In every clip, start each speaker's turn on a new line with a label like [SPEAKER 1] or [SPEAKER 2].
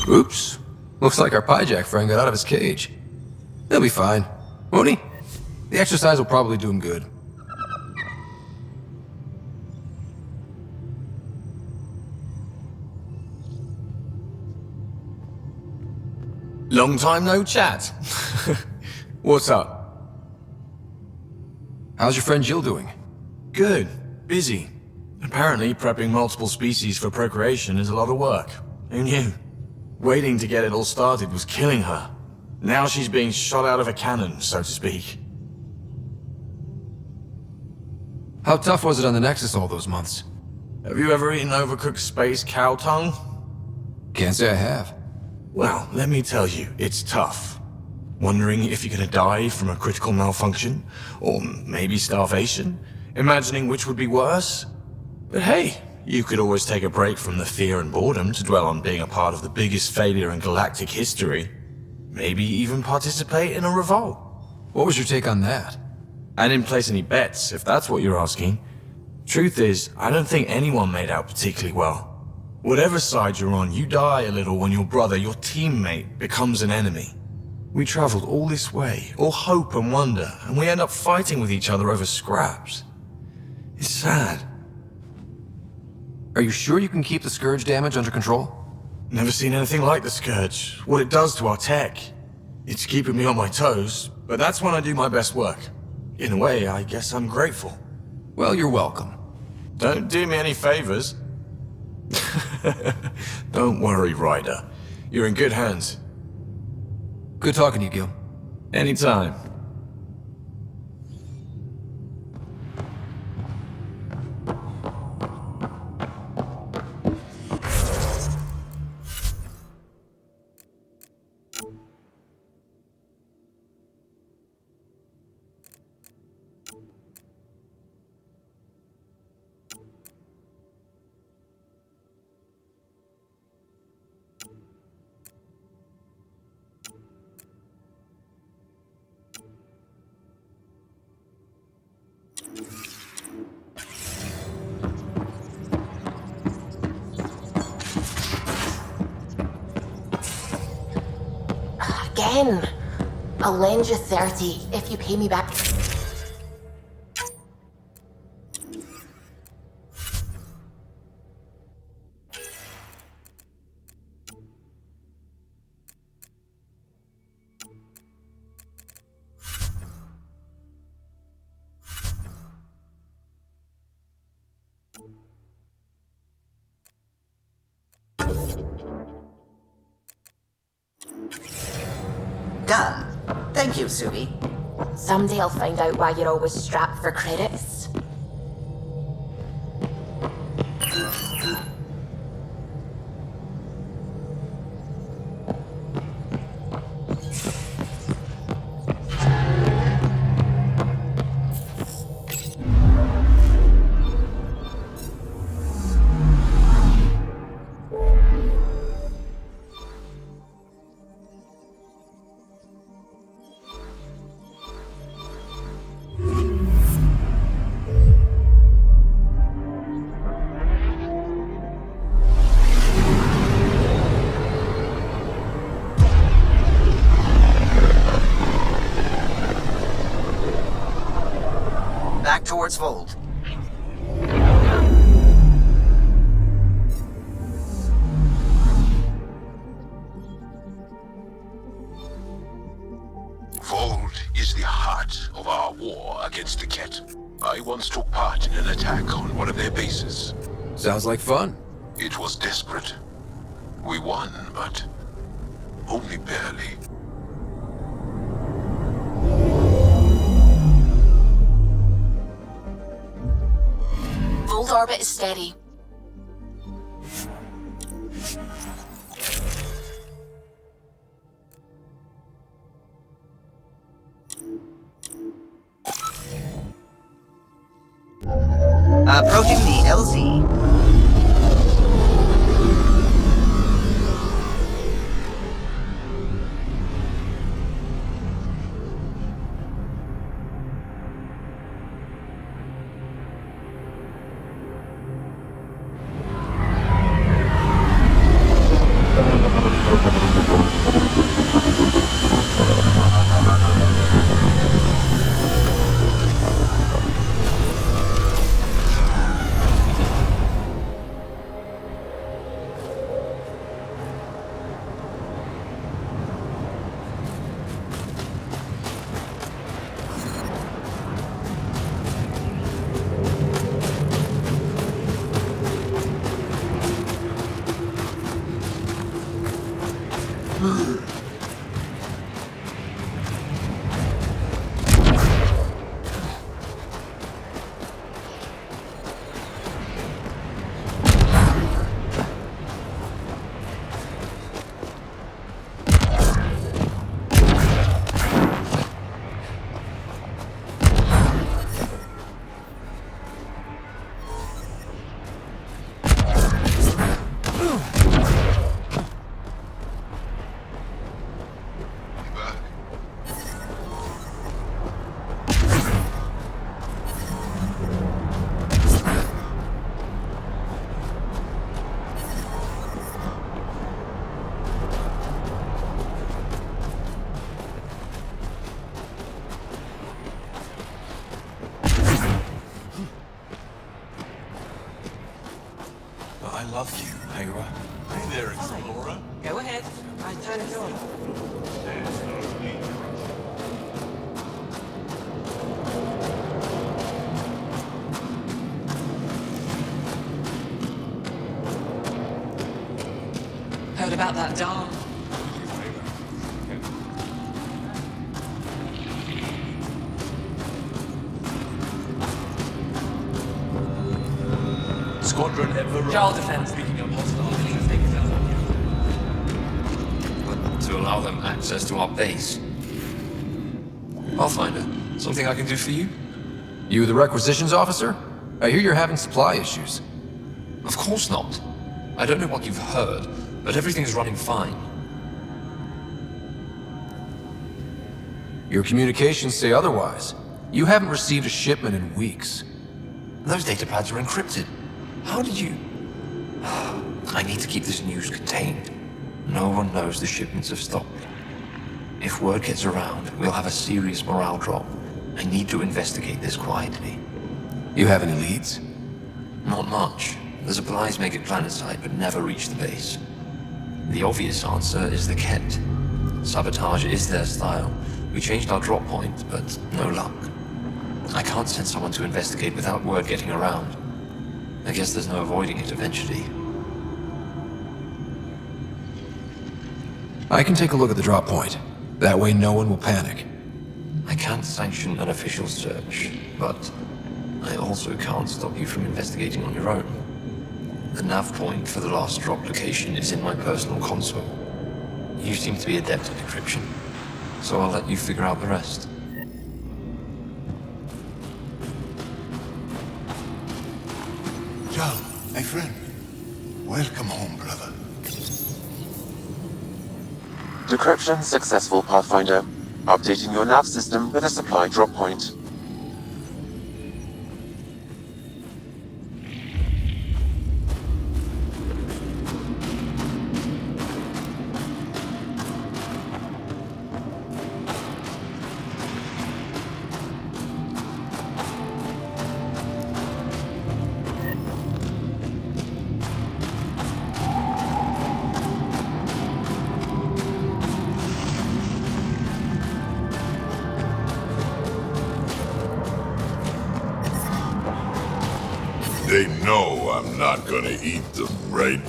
[SPEAKER 1] Oops. Looks like our piejack friend got out of his cage. He'll be fine, won't he? The exercise will probably do him good.
[SPEAKER 2] Long time no chat. What's up?
[SPEAKER 1] How's your friend Jill doing?
[SPEAKER 2] Good. Busy. Apparently, prepping multiple species for procreation is a lot of work. Who knew? Waiting to get it all started was killing her. Now she's being shot out of a cannon, so to speak.
[SPEAKER 1] How tough was it on the Nexus all those months?
[SPEAKER 2] Have you ever eaten overcooked space cow tongue?
[SPEAKER 1] Can't say I have.
[SPEAKER 2] Well, let me tell you, it's tough. Wondering if you're gonna die from a critical malfunction? Or maybe starvation? Imagining which would be worse? But hey, you could always take a break from the fear and boredom to dwell on being a part of the biggest failure in galactic history. Maybe even participate in a revolt.
[SPEAKER 1] What was your take on that?
[SPEAKER 2] I didn't place any bets, if that's what you're asking. Truth is, I don't think anyone made out particularly well. Whatever side you're on, you die a little when your brother, your teammate, becomes an enemy. We traveled all this way, all hope and wonder, and we end up fighting with each other over scraps. It's sad.
[SPEAKER 1] Are you sure you can keep the Scourge damage under control?
[SPEAKER 2] Never seen anything like the Scourge. What it does to our tech. It's keeping me on my toes, but that's when I do my best work. In a way, I guess I'm grateful.
[SPEAKER 1] Well, you're welcome.
[SPEAKER 2] Don't do me any favors. Don't worry, Ryder. You're in good hands.
[SPEAKER 1] Good talking to you, Gil.
[SPEAKER 2] Anytime.
[SPEAKER 3] Again. I'll lend you 30 if you pay me back.
[SPEAKER 4] Done. Thank you, Subi.
[SPEAKER 3] Someday I'll find out why you're always strapped for credits.
[SPEAKER 4] Back towards Fold.
[SPEAKER 5] Fold is the heart of our war against the Ket. I once took part in an attack on one of their bases.
[SPEAKER 1] Sounds like fun.
[SPEAKER 5] It was desperate. We won, but only barely.
[SPEAKER 3] Fold orbit is steady.
[SPEAKER 4] Approaching the LZ.
[SPEAKER 2] love you, Hera. Hey there, Explorer.
[SPEAKER 6] Go ahead. I turn it on. Heard about that dog?
[SPEAKER 2] Squadron ever.
[SPEAKER 6] Jarl defense.
[SPEAKER 2] Picking up hostile.
[SPEAKER 7] But to allow them access to our base. Pathfinder, something I can do for you?
[SPEAKER 1] You the requisitions officer? I hear you're having supply issues.
[SPEAKER 7] Of course not. I don't know what you've heard, but everything's running fine.
[SPEAKER 1] Your communications say otherwise. You haven't received a shipment in weeks.
[SPEAKER 7] Those data pads are encrypted. How did you... I need to keep this news contained. No one knows the shipments have stopped. If word gets around, we'll have a serious morale drop. I need to investigate this quietly.
[SPEAKER 1] You have any leads?
[SPEAKER 7] Not much. The supplies make it planetside, but never reach the base. The obvious answer is the Ket. Sabotage is their style. We changed our drop point, but no luck. I can't send someone to investigate without word getting around. I guess there's no avoiding it eventually.
[SPEAKER 1] I can take a look at the drop point. That way no one will panic.
[SPEAKER 7] I can't sanction an official search, but I also can't stop you from investigating on your own. The nav point for the last drop location is in my personal console. You seem to be adept at decryption, so I'll let you figure out the rest.
[SPEAKER 5] Jarl, my friend. Welcome home, brother.
[SPEAKER 8] Decryption successful, Pathfinder. Updating your nav system with a supply drop point.
[SPEAKER 5] They know I'm not gonna eat them, right?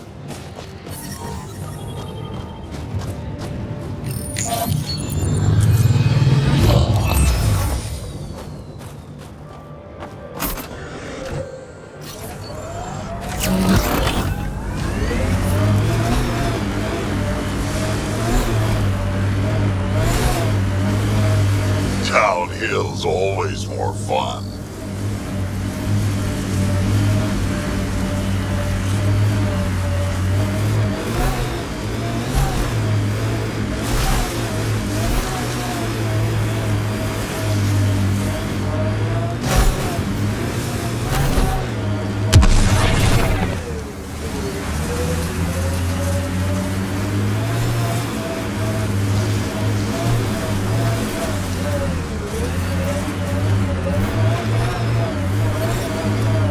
[SPEAKER 5] Downhill's always more fun.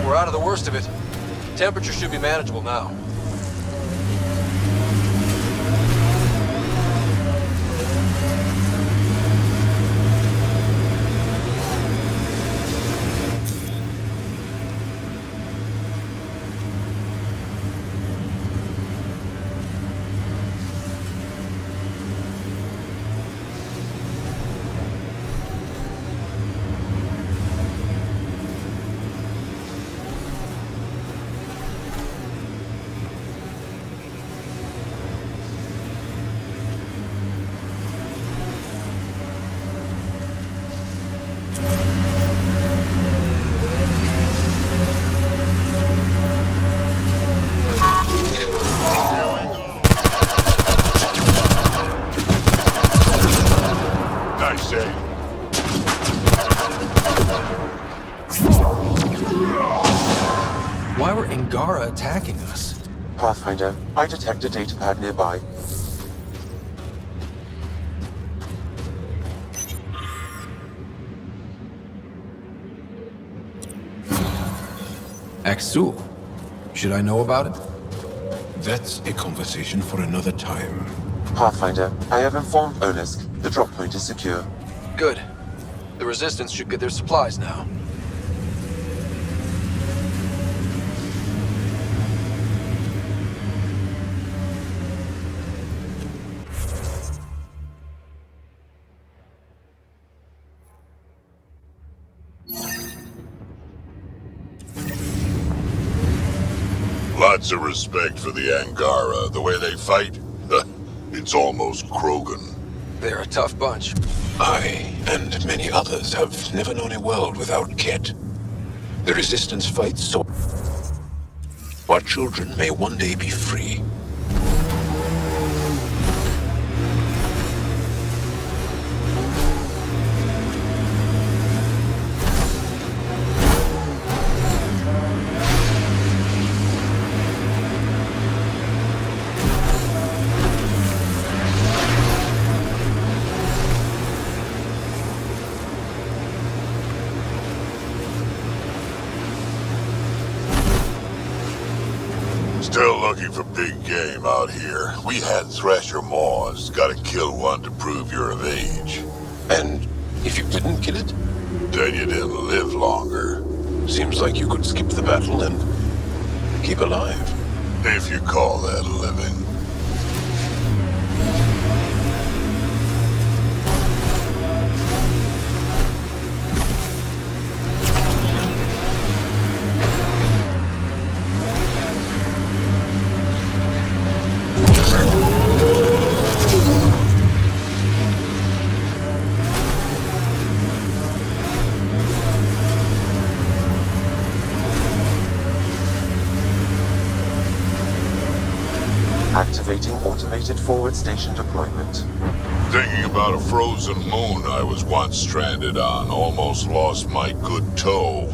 [SPEAKER 1] We're out of the worst of it. Temperature should be manageable now. Nice aim. Why were Angara attacking us?
[SPEAKER 8] Pathfinder, I detect a datapad nearby.
[SPEAKER 1] Axul. Should I know about it?
[SPEAKER 5] That's a conversation for another time.
[SPEAKER 8] Pathfinder, I have informed Olisk. The drop point is secure.
[SPEAKER 1] Good. The Resistance should get their supplies now.
[SPEAKER 5] Lots of respect for the Angara. The way they fight, it's almost Krogan.
[SPEAKER 1] They're a tough bunch.
[SPEAKER 5] I, and many others, have never known a world without Ket. The Resistance fights so our children may one day be free. Still looking for big game out here. We had Thresher Maws. Gotta kill one to prove you're of age. And if you didn't kill it? Then you didn't live longer. Seems like you could skip the battle and keep alive. If you call that living.
[SPEAKER 8] Activating automated forward station deployment.
[SPEAKER 5] Thinking about a frozen moon I was once stranded on. Almost lost my good toe.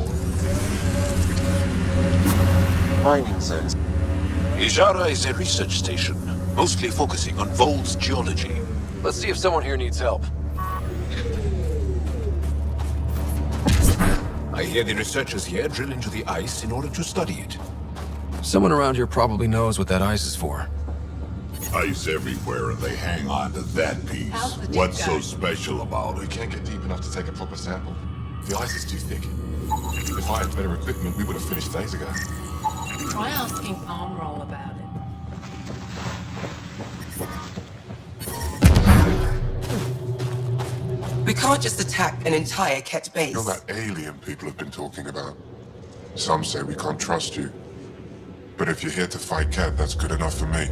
[SPEAKER 8] Mining zones.
[SPEAKER 5] Ijara is a research station, mostly focusing on Vold's geology.
[SPEAKER 1] Let's see if someone here needs help.
[SPEAKER 5] I hear the researchers here drill into the ice in order to study it.
[SPEAKER 1] Someone around here probably knows what that ice is for.
[SPEAKER 5] Ice everywhere and they hang on to that piece.
[SPEAKER 6] How's the dig
[SPEAKER 5] What's so
[SPEAKER 6] going?
[SPEAKER 5] special about
[SPEAKER 9] We
[SPEAKER 5] it?
[SPEAKER 9] can't get deep enough to take a proper sample. The ice is too thick. If I had better equipment, we would have finished days ago.
[SPEAKER 6] Try asking Armroll about it.
[SPEAKER 10] We can't just attack an entire Ket base.
[SPEAKER 9] You're that alien people have been talking about. Some say we can't trust you. But if you're here to fight Ket, that's good enough for me.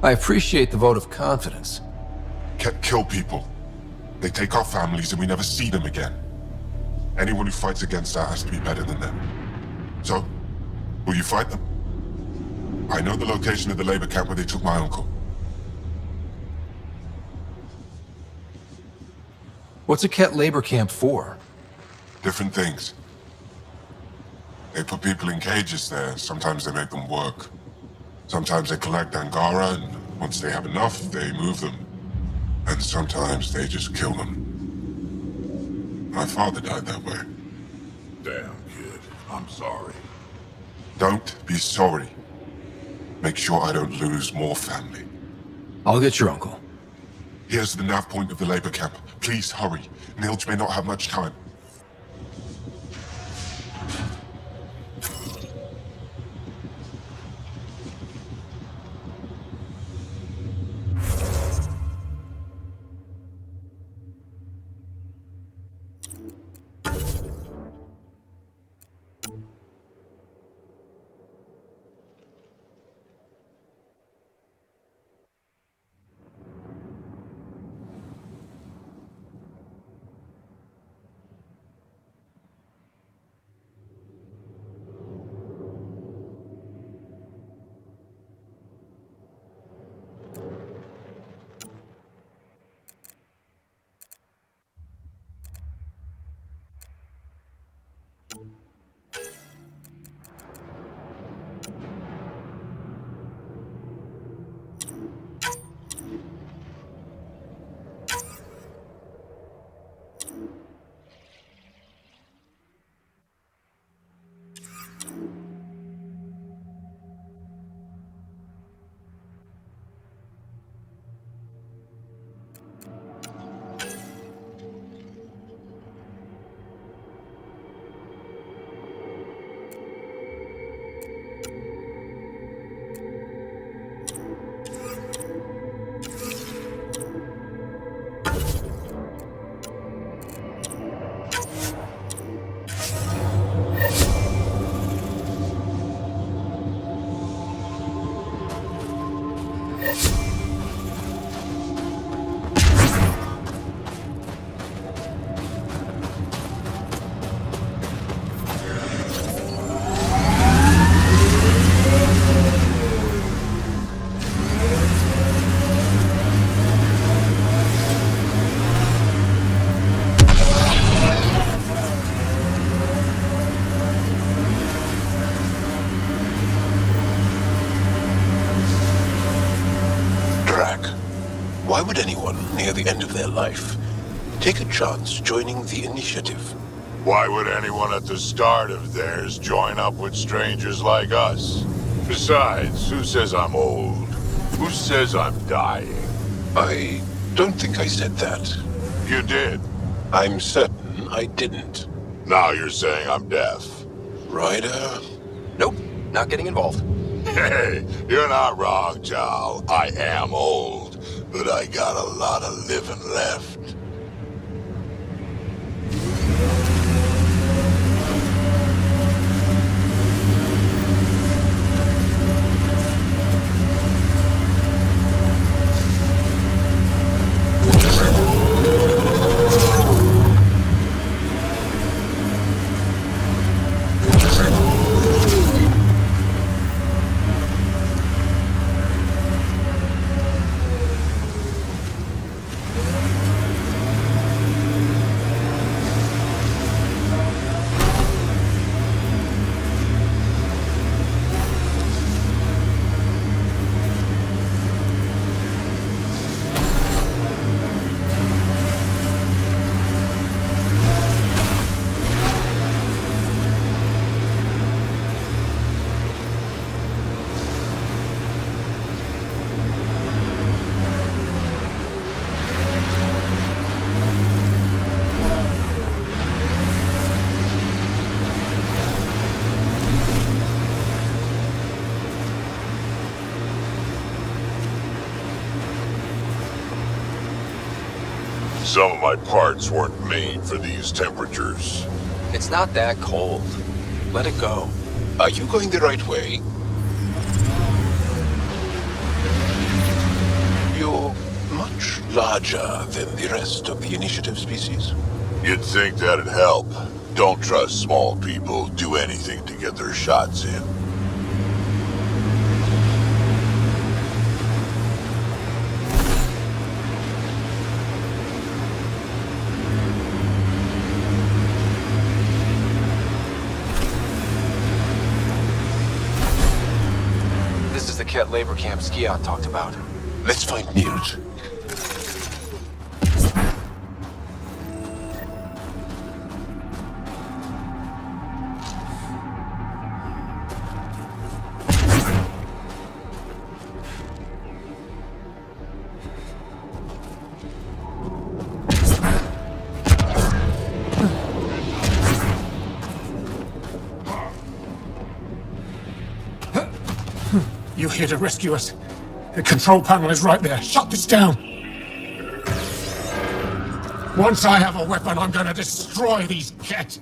[SPEAKER 1] I appreciate the vote of confidence.
[SPEAKER 9] Ket kill people. They take our families and we never see them again. Anyone who fights against that has to be better than them. So, will you fight them? I know the location of the labor camp where they took my uncle.
[SPEAKER 1] What's a Ket labor camp for?
[SPEAKER 9] Different things. They put people in cages there. Sometimes they make them work. Sometimes they collect Angara, and once they have enough, they move them. And sometimes they just kill them. My father died that way.
[SPEAKER 5] Damn, kid. I'm sorry.
[SPEAKER 9] Don't be sorry. Make sure I don't lose more family.
[SPEAKER 1] I'll get your uncle.
[SPEAKER 9] Here's the nav point of the labor camp. Please hurry. Nilge may not have much time.
[SPEAKER 5] the end of their life, take a chance joining the initiative. Why would anyone at the start of theirs join up with strangers like us? Besides, who says I'm old? Who says I'm dying? I don't think I said that. You did. I'm certain I didn't. Now you're saying I'm deaf. Ryder?
[SPEAKER 1] Nope, not getting involved.
[SPEAKER 5] Hey, you're not wrong, Jal. I am old, but I got a lot of living left. Some of my parts weren't made for these temperatures.
[SPEAKER 1] It's not that cold. Let it go.
[SPEAKER 5] Are you going the right way? You're much larger than the rest of the initiative species. You'd think that'd help. Don't trust small people. Do anything to get their shots in.
[SPEAKER 1] This is the Ket labor camp Scion talked about.
[SPEAKER 5] Let's find Newt.
[SPEAKER 11] You're here to rescue us. The control panel is right there. Shut this down. Once I have a weapon, I'm gonna destroy these Ket.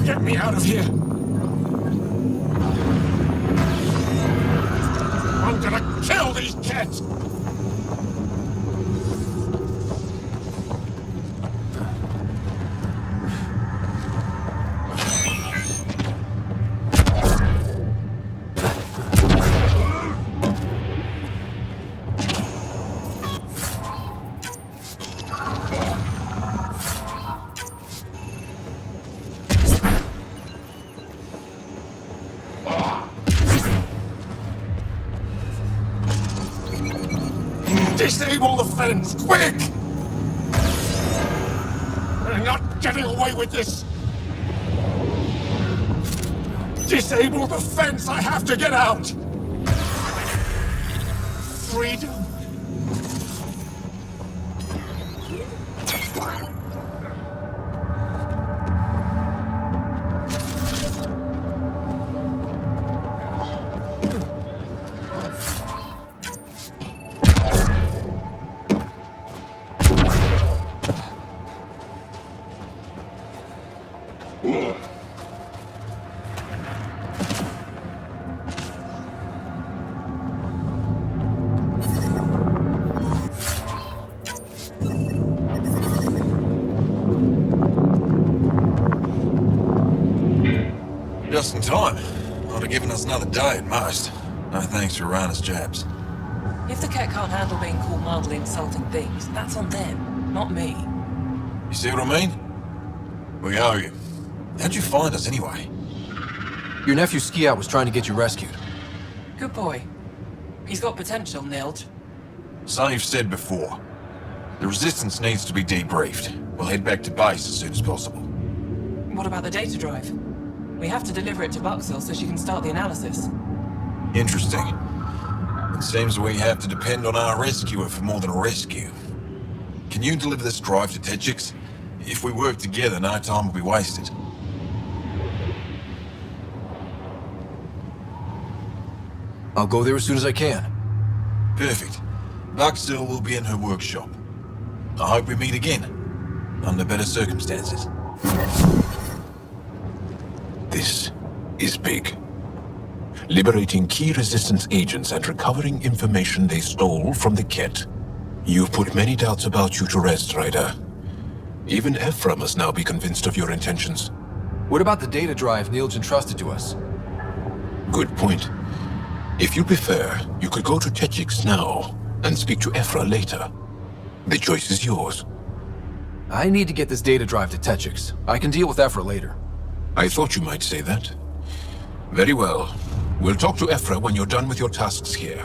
[SPEAKER 11] Get me out of here! I'm gonna kill these Ket! Disable the fence, quick! We're not getting away with this! Disable the fence! I have to get out! Freedom.
[SPEAKER 2] Just in time. Ought have given us another day at most. No thanks for Rana's jabs.
[SPEAKER 6] If the Ket can't handle being called mildly insulting things, that's on them, not me.
[SPEAKER 2] You see what I mean? We owe you. How'd you find us anyway?
[SPEAKER 1] Your nephew Ski-Out was trying to get you rescued.
[SPEAKER 6] Good boy. He's got potential, Nilge.
[SPEAKER 2] Son, you've said before. The Resistance needs to be debriefed. We'll head back to base as soon as possible.
[SPEAKER 6] What about the data drive? We have to deliver it to Buxell so she can start the analysis.
[SPEAKER 2] Interesting. It seems we have to depend on our rescuer for more than a rescue. Can you deliver this drive to Tetchix? If we work together, no time will be wasted.
[SPEAKER 1] I'll go there as soon as I can.
[SPEAKER 2] Perfect. Buxell will be in her workshop. I hope we meet again, under better circumstances.
[SPEAKER 12] This is big. Liberating key Resistance agents and recovering information they stole from the Ket. You've put many doubts about you to rest, Ryder. Even Ephra must now be convinced of your intentions.
[SPEAKER 1] What about the data drive Nilge entrusted to us?
[SPEAKER 12] Good point. If you prefer, you could go to Tetchix now and speak to Ephra later. The choice is yours.
[SPEAKER 1] I need to get this data drive to Tetchix. I can deal with Ephra later.
[SPEAKER 12] I thought you might say that. Very well. We'll talk to Ephra when you're done with your tasks here.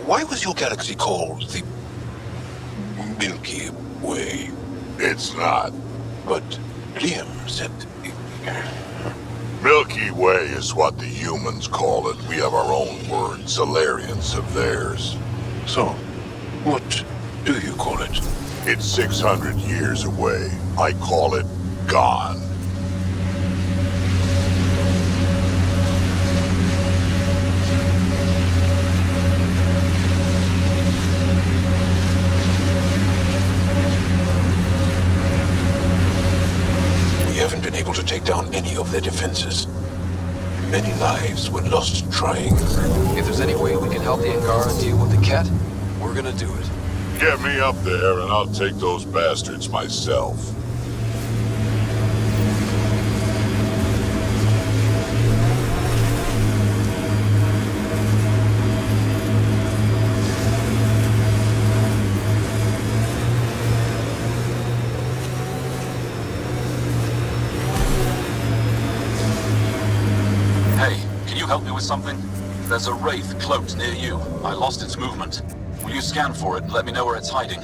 [SPEAKER 12] Why was your galaxy called the Milky Way?
[SPEAKER 5] It's not.
[SPEAKER 12] But Liam said...
[SPEAKER 5] Milky Way is what the humans call it. We have our own word. Solarians have theirs.
[SPEAKER 12] So, what do you call it?
[SPEAKER 5] It's 600 years away. I call it gone.
[SPEAKER 12] Able to take down any of their defenses. Many lives were lost trying.
[SPEAKER 1] If there's any way we can help the Angara deal with the Ket, we're gonna do it.
[SPEAKER 5] Get me up there and I'll take those bastards myself.
[SPEAKER 13] Help me with something? There's a wraith cloaked near you. I lost its movement. Will you scan for it and let me know where it's hiding?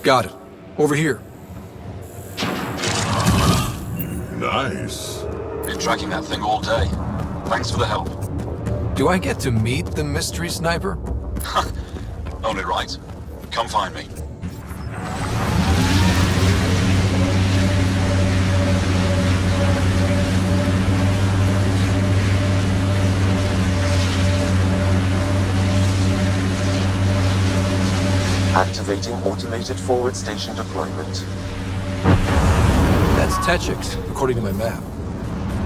[SPEAKER 1] Got it. Over here.
[SPEAKER 5] Nice.
[SPEAKER 13] Been tracking that thing all day. Thanks for the help.
[SPEAKER 1] Do I get to meet the mystery sniper?
[SPEAKER 13] Only right. Come find me.
[SPEAKER 8] Activating automated forward station deployment.
[SPEAKER 1] That's Techix, according to my map.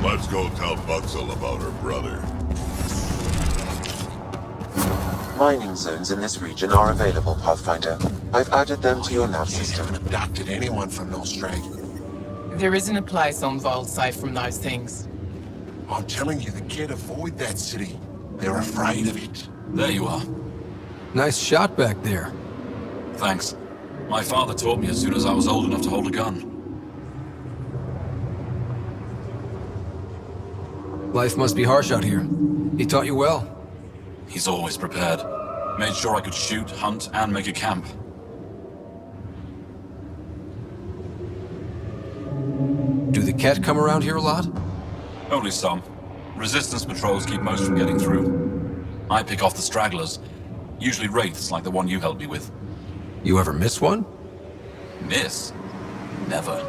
[SPEAKER 5] Let's go tell Buxel about her brother.
[SPEAKER 8] Mining zones in this region are available, Pathfinder. I've added them to your nav system.
[SPEAKER 11] Abducted anyone from Australia.
[SPEAKER 6] There isn't a place on Vol safe from those things.
[SPEAKER 11] I'm telling you, the kid avoid that city. They're afraid of it.
[SPEAKER 13] There you are.
[SPEAKER 1] Nice shot back there.
[SPEAKER 13] Thanks. My father taught me as soon as I was old enough to hold a gun.
[SPEAKER 1] Life must be harsh out here. He taught you well.
[SPEAKER 13] He's always prepared. Made sure I could shoot, hunt, and make a camp.
[SPEAKER 1] Do the Ket come around here a lot?
[SPEAKER 13] Only some. Resistance patrols keep most from getting through. I pick off the stragglers. Usually wraiths like the one you helped me with.
[SPEAKER 1] You ever miss one?
[SPEAKER 13] Miss? Never.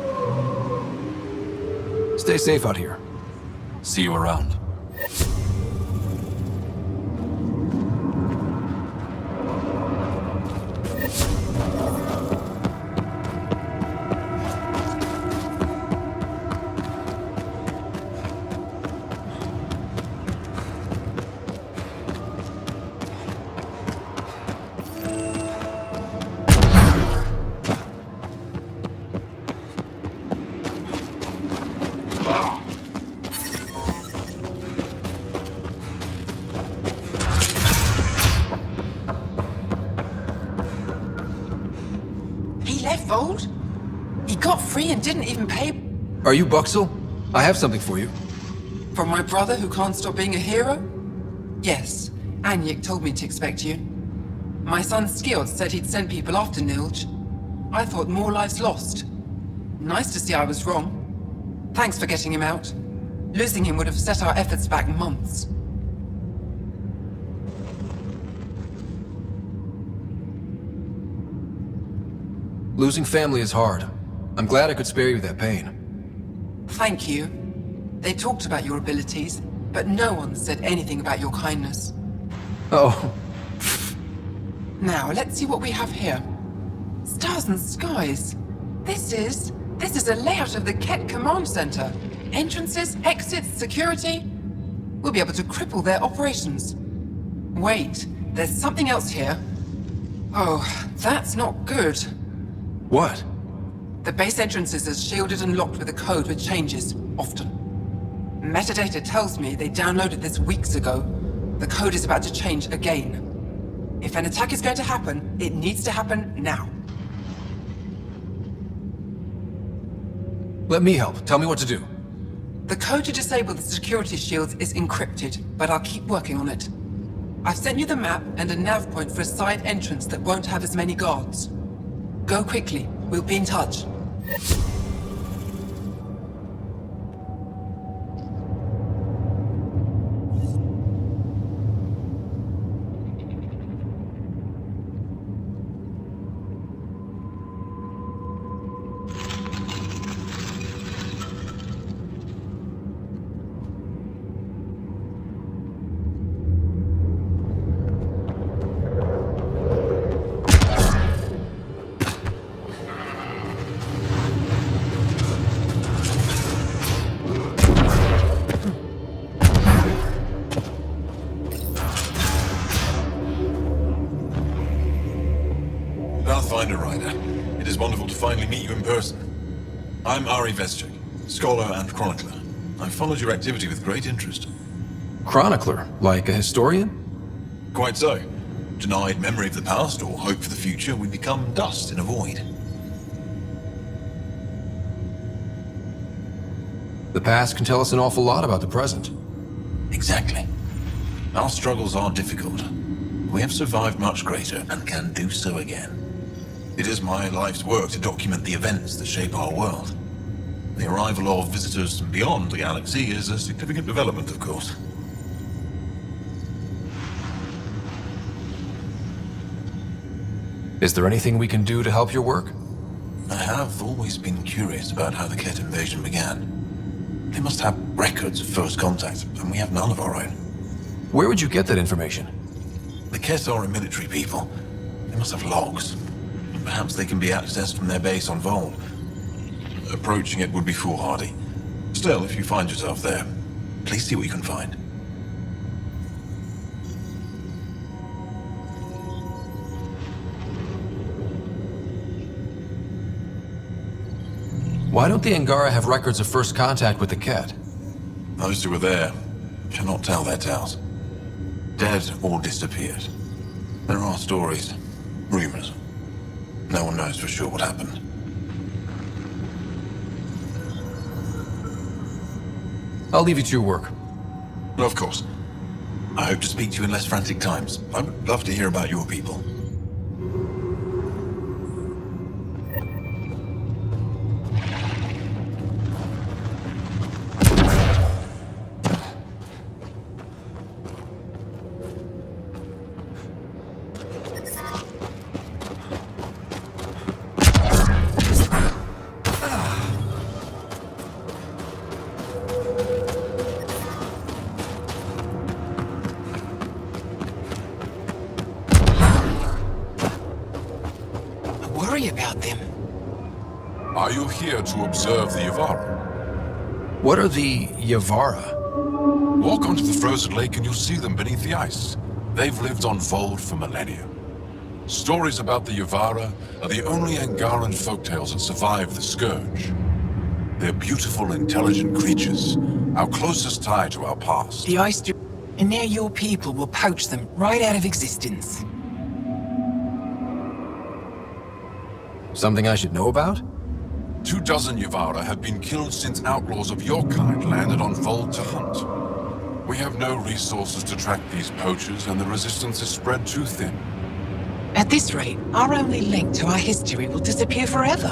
[SPEAKER 1] Stay safe out here.
[SPEAKER 13] See you around.
[SPEAKER 10] Fold? He got free and didn't even pay.
[SPEAKER 1] Are you Buxel? I have something for you.
[SPEAKER 10] From my brother who can't stop being a hero? Yes, Anyik told me to expect you. My son Skjord said he'd send people after Nilj. I thought more lives lost. Nice to see I was wrong. Thanks for getting him out. Losing him would have set our efforts back months.
[SPEAKER 1] Losing family is hard. I'm glad I could spare you that pain.
[SPEAKER 10] Thank you. They talked about your abilities, but no one said anything about your kindness.
[SPEAKER 1] Oh.
[SPEAKER 10] Now, let's see what we have here. Stars and skies. This is a layout of the Ket Command Center. Entrances, exits, security. We'll be able to cripple their operations. Wait, there's something else here. Oh, that's not good.
[SPEAKER 1] What?
[SPEAKER 10] The base entrances are shielded and locked with a code which changes, often. Metadata tells me they downloaded this weeks ago. The code is about to change again. If an attack is going to happen, it needs to happen now.
[SPEAKER 1] Let me help. Tell me what to do.
[SPEAKER 10] The code to disable the security shields is encrypted, but I'll keep working on it. I've sent you the map and a nav point for a side entrance that won't have as many guards. Go quickly. We'll be in touch.
[SPEAKER 12] It is wonderful to finally meet you in person. I'm Ari Vestchik, scholar and chronicler. I've followed your activity with great interest.
[SPEAKER 1] Chronicler? Like a historian?
[SPEAKER 12] Quite so. Denied memory of the past or hope for the future, we become dust in a void.
[SPEAKER 1] The past can tell us an awful lot about the present.
[SPEAKER 12] Exactly. Our struggles are difficult. We have survived much greater and can do so again.
[SPEAKER 14] It is my life's work to document the events that shape our world. The arrival of visitors from beyond the galaxy is a significant development, of course.
[SPEAKER 1] Is there anything we can do to help your work?
[SPEAKER 14] I have always been curious about how the Ket invasion began. They must have records of first contact, and we have none of our own.
[SPEAKER 1] Where would you get that information?
[SPEAKER 14] The Ket are a military people. They must have logs. Perhaps they can be accessed from their base on Vol. Approaching it would be foolhardy. Still, if you find yourself there, please see what you can find.
[SPEAKER 1] Why don't the Angara have records of first contact with the Ket?
[SPEAKER 14] Those who were there cannot tell their tales. Dead or disappeared. There are stories, rumors. No one knows for sure what happened.
[SPEAKER 1] I'll leave you to your work.
[SPEAKER 14] Of course. I hope to speak to you in less frantic times. I would love to hear about your people.
[SPEAKER 10] About them.
[SPEAKER 9] Are you here to observe the Yavara?
[SPEAKER 1] What are the Yavara?
[SPEAKER 9] Walk onto the frozen lake and you'll see them beneath the ice. They've lived on Vold for millennia. Stories about the Yavara are the only Angaran folktales that survive the Scourge. They're beautiful, intelligent creatures, our closest tie to our past.
[SPEAKER 10] The ice... And now your people will poach them right out of existence.
[SPEAKER 1] Something I should know about?
[SPEAKER 9] 24 Yavara have been killed since outlaws of your kind landed on Vold to hunt. We have no resources to track these poachers, and the resistance is spread too thin.
[SPEAKER 10] At this rate, our only link to our history will disappear forever.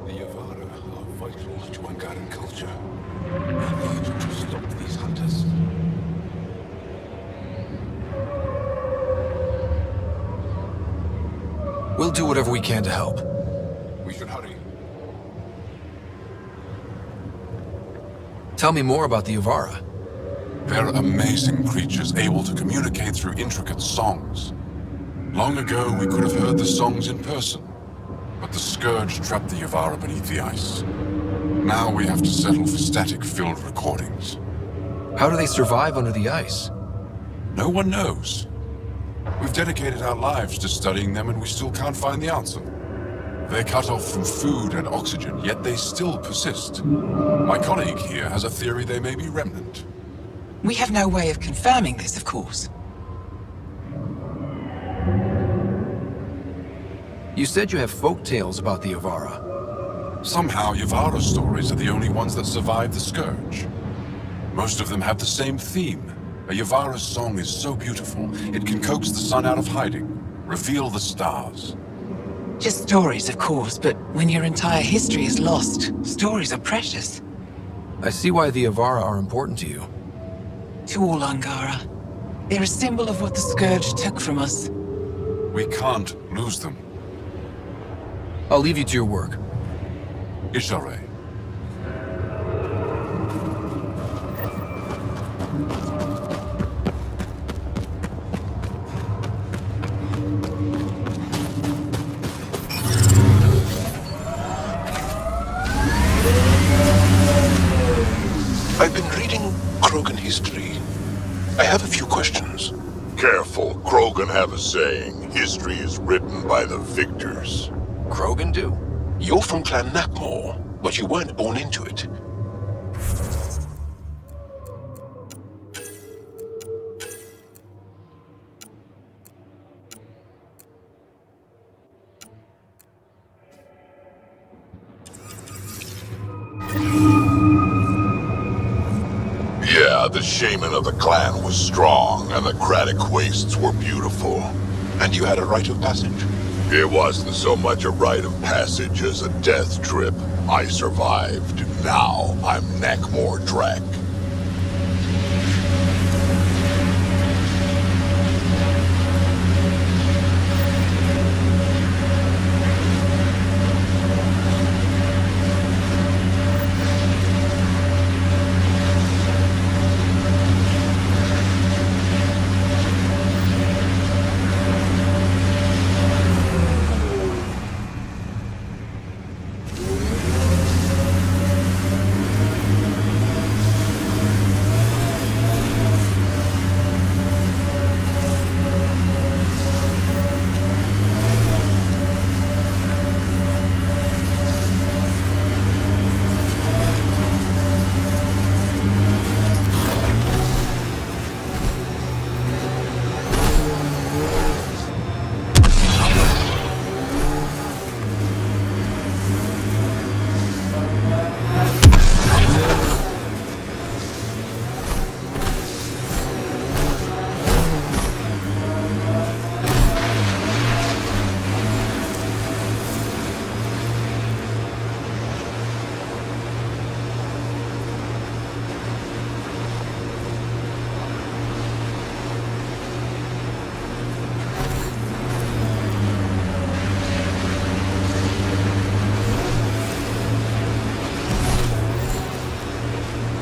[SPEAKER 12] The Yavara are vital to Angaran culture. We need to stop these hunters.
[SPEAKER 1] We'll do whatever we can to help.
[SPEAKER 9] We should hurry.
[SPEAKER 1] Tell me more about the Yavara.
[SPEAKER 9] They're amazing creatures able to communicate through intricate songs. Long ago, we could have heard the songs in person, but the Scourge trapped the Yavara beneath the ice. Now we have to settle for static-filled recordings.
[SPEAKER 1] How do they survive under the ice?
[SPEAKER 9] No one knows. We've dedicated our lives to studying them and we still can't find the answer. They're cut off from food and oxygen, yet they still persist. My colleague here has a theory they may be remnant.
[SPEAKER 10] We have no way of confirming this, of course.
[SPEAKER 1] You said you have folk tales about the Yavara.
[SPEAKER 9] Somehow, Yavara stories are the only ones that survive the Scourge. Most of them have the same theme. A Yavara's song is so beautiful, it can coax the sun out of hiding, reveal the stars.
[SPEAKER 10] Just stories, of course, but when your entire history is lost, stories are precious.
[SPEAKER 1] I see why the Yavara are important to you.
[SPEAKER 10] To all Angara. They're a symbol of what the Scourge took from us.
[SPEAKER 9] We can't lose them.
[SPEAKER 1] I'll leave you to your work.
[SPEAKER 9] Ishare.
[SPEAKER 12] I've been reading Krogan history. I have a few questions.
[SPEAKER 5] Careful, Krogan have a saying, history is written by the victors.
[SPEAKER 1] Krogan do?
[SPEAKER 12] You're from Clan Nakmor, but you weren't born into it.
[SPEAKER 5] Yeah, the shaman of the clan was strong, and the Craddock wastes were beautiful.
[SPEAKER 9] And you had a rite of passage?
[SPEAKER 5] It wasn't so much a rite of passage as a death trip. I survived. Now I'm Neckmore Drek.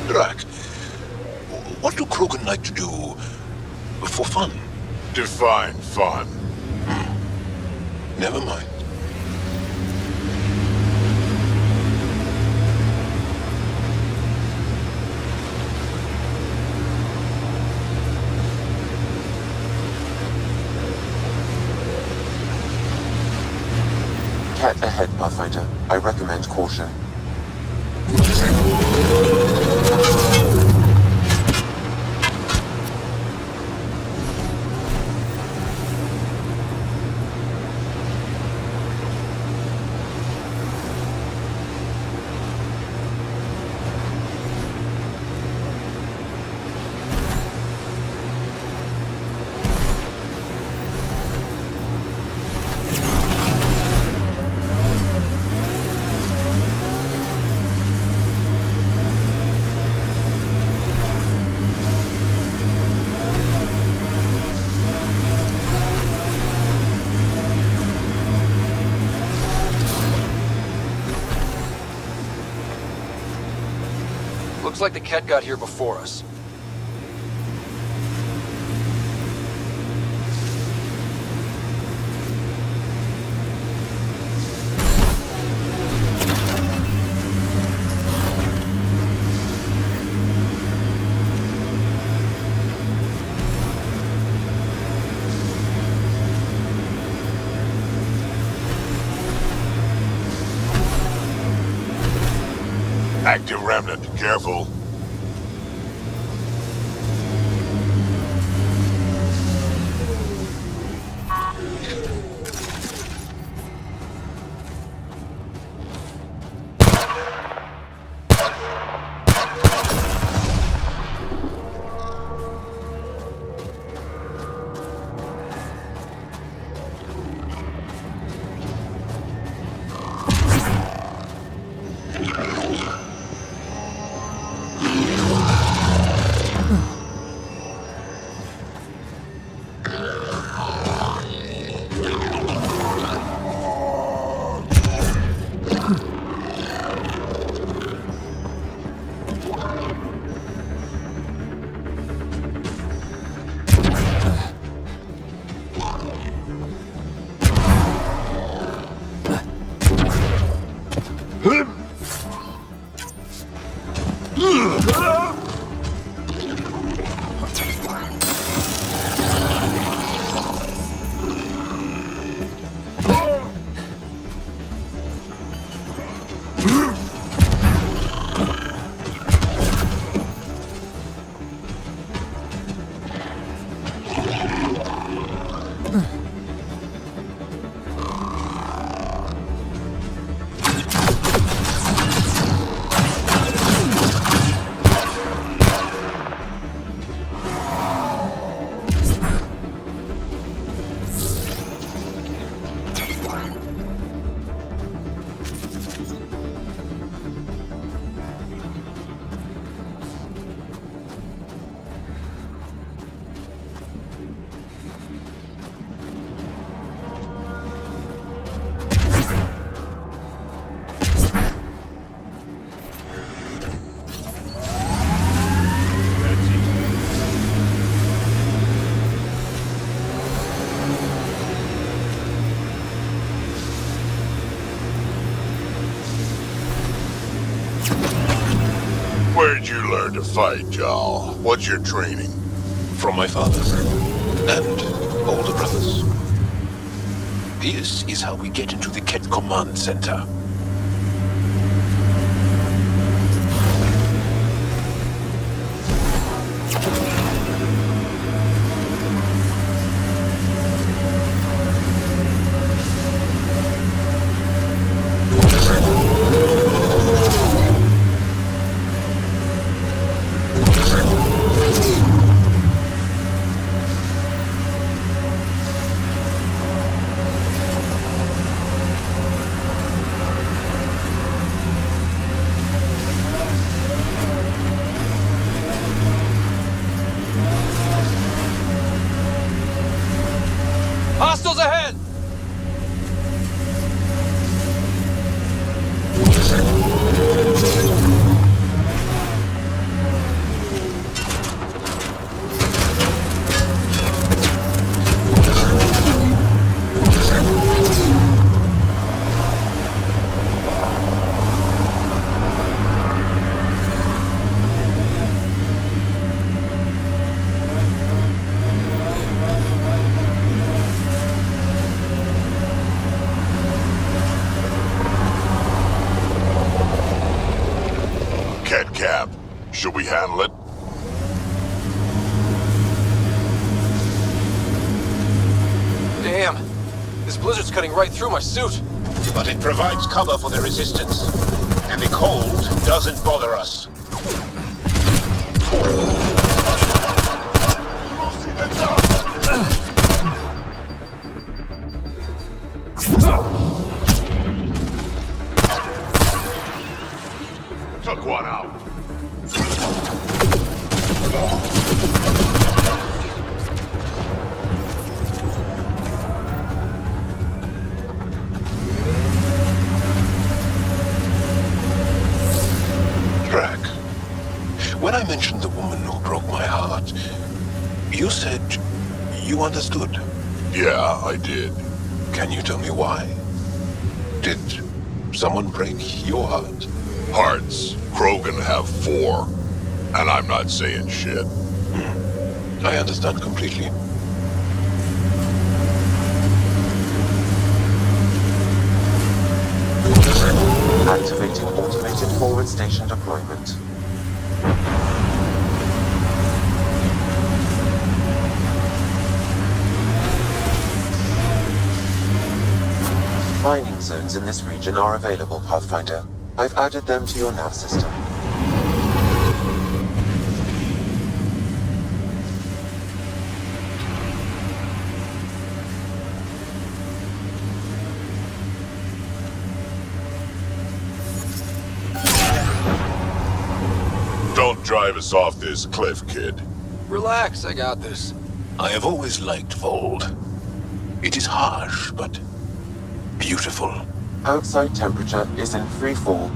[SPEAKER 9] Drak, what do Krogan like to do for fun?
[SPEAKER 5] Define fun.
[SPEAKER 9] Never mind.
[SPEAKER 8] Cat ahead, Pathfinder. I recommend caution.
[SPEAKER 1] Looks like the Ket got here before us.
[SPEAKER 5] Active remnant, careful. you learn to fight, Jarl? What's your training?
[SPEAKER 12] From my father and older brothers. This is how we get into the Ket Command Center.
[SPEAKER 1] Hostiles ahead!
[SPEAKER 5] Cap, should we handle it?
[SPEAKER 1] Damn. This blizzard's cutting right through my suit.
[SPEAKER 12] But it provides cover for the resistance. And the cold doesn't bother us.
[SPEAKER 5] Took one out.
[SPEAKER 12] Drac, when I mentioned the woman who broke my heart, you said you understood.
[SPEAKER 5] Yeah, I did.
[SPEAKER 12] Can you tell me why? Did someone break your heart?
[SPEAKER 5] Hearts. Krogan have 4. And I'm not saying shit.
[SPEAKER 12] I understand completely.
[SPEAKER 8] Activating automated forward station deployment. Mining zones in this region are available, Pathfinder. I've added them to your nav system.
[SPEAKER 5] Don't drive us off this cliff, kid.
[SPEAKER 1] Relax, I got this.
[SPEAKER 12] I have always liked Vold. It is harsh, but beautiful.
[SPEAKER 8] Outside temperature is in free fall.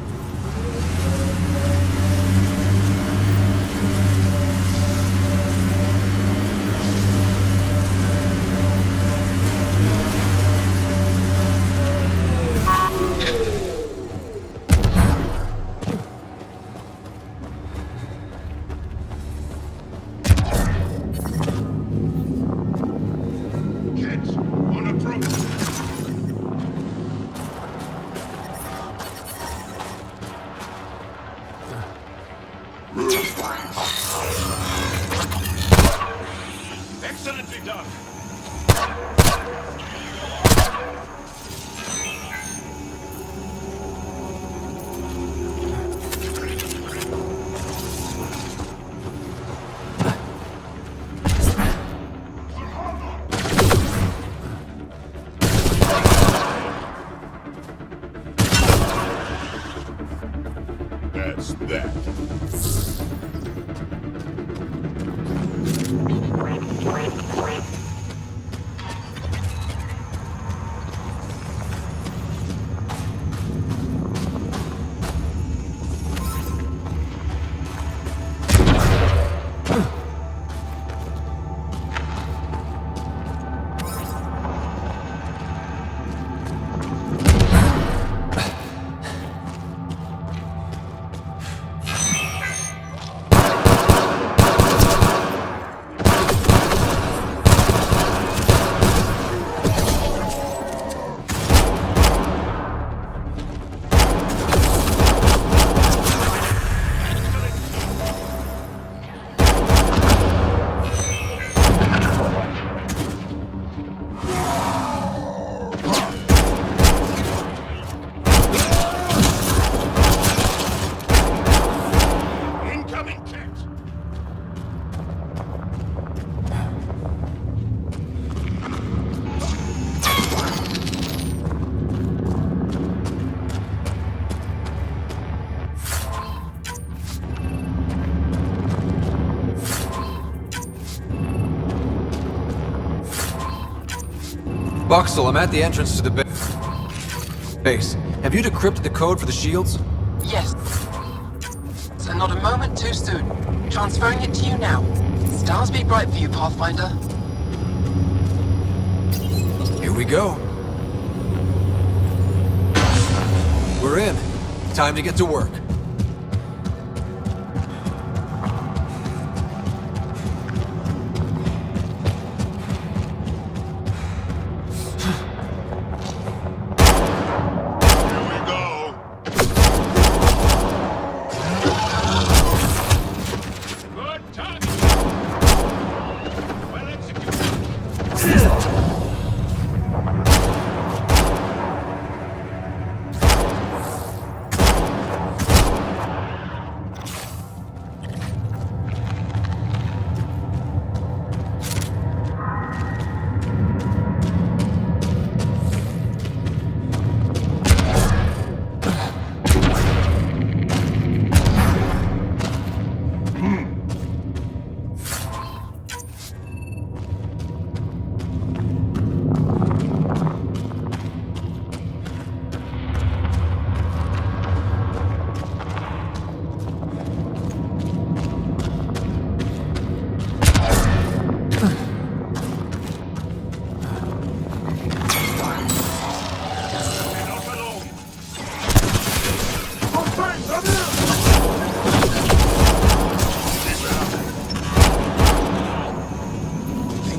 [SPEAKER 5] Excellently done. That's that.
[SPEAKER 1] Buxel, I'm at the entrance to the base. Have you decrypted the code for the shields?
[SPEAKER 10] Yes. And not a moment too soon. Transferring it to you now. Stars be bright for you, Pathfinder.
[SPEAKER 1] Here we go. We're in. Time to get to work.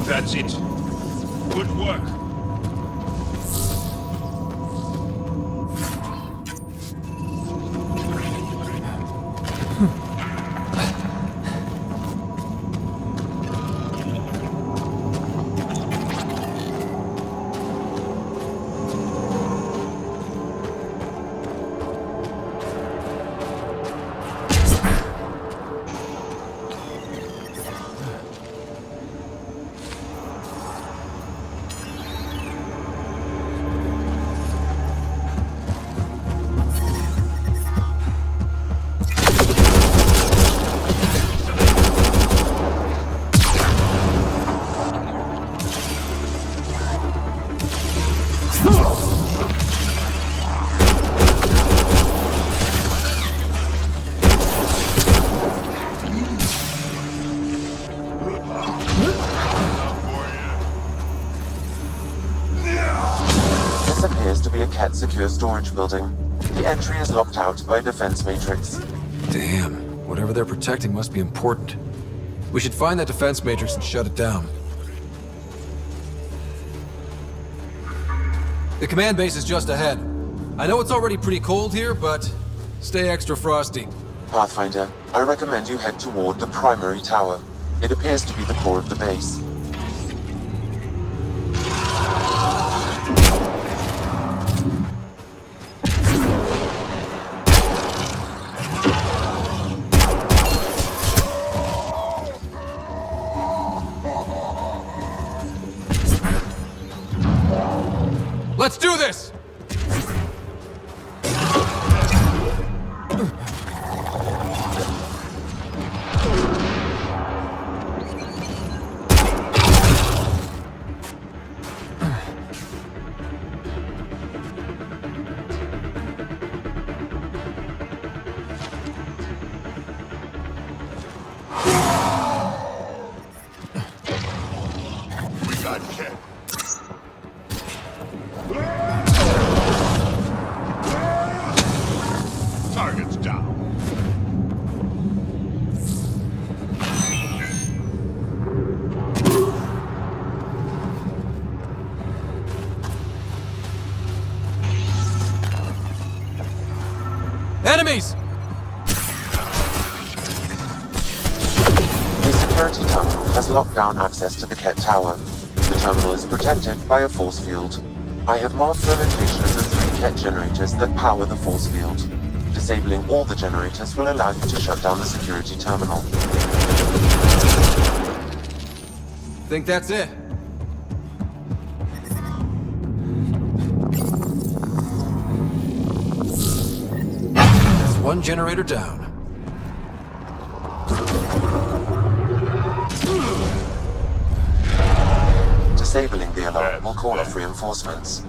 [SPEAKER 15] That's it. Good work.
[SPEAKER 8] Secure storage building. The entry is locked out by a defense matrix.
[SPEAKER 1] Damn. Whatever they're protecting must be important. We should find that defense matrix and shut it down. The command base is just ahead. I know it's already pretty cold here, but stay extra frosty.
[SPEAKER 8] Pathfinder, I recommend you head toward the primary tower. It appears to be the core of the base.
[SPEAKER 1] Let's do this!
[SPEAKER 5] We got Ken. Target's down.
[SPEAKER 1] Enemies!
[SPEAKER 8] The security terminal has locked down access to the Ket Tower. The terminal is protected by a force field. I have marked the location of the 3 Ket generators that power the force field. Disabling all the generators will allow you to shut down the security terminal.
[SPEAKER 1] Think that's it? That's one generator down.
[SPEAKER 8] Disabling the alarm will call off reinforcements.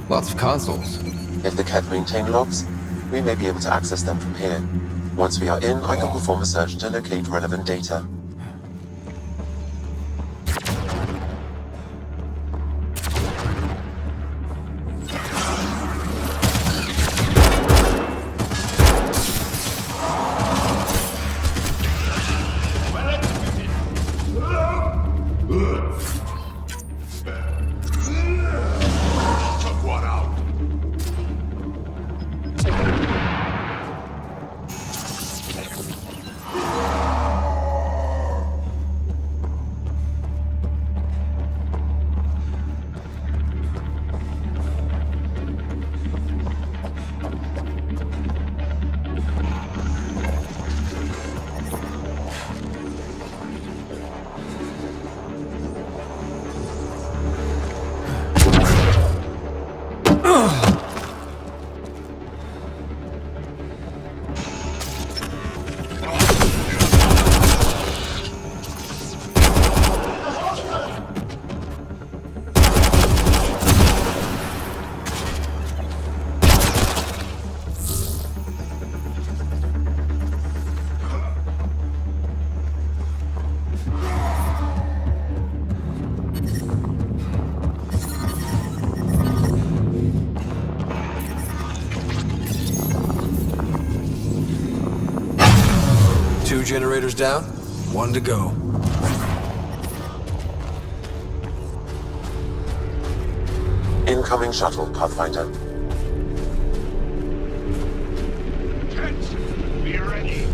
[SPEAKER 1] Lots of consoles.
[SPEAKER 8] If the Ket maintain logs, we may be able to access them from here. Once we are in, I can perform a search to locate relevant data.
[SPEAKER 1] Two generators down, one to go.
[SPEAKER 8] Incoming shuttle, Pathfinder.
[SPEAKER 15] Be ready.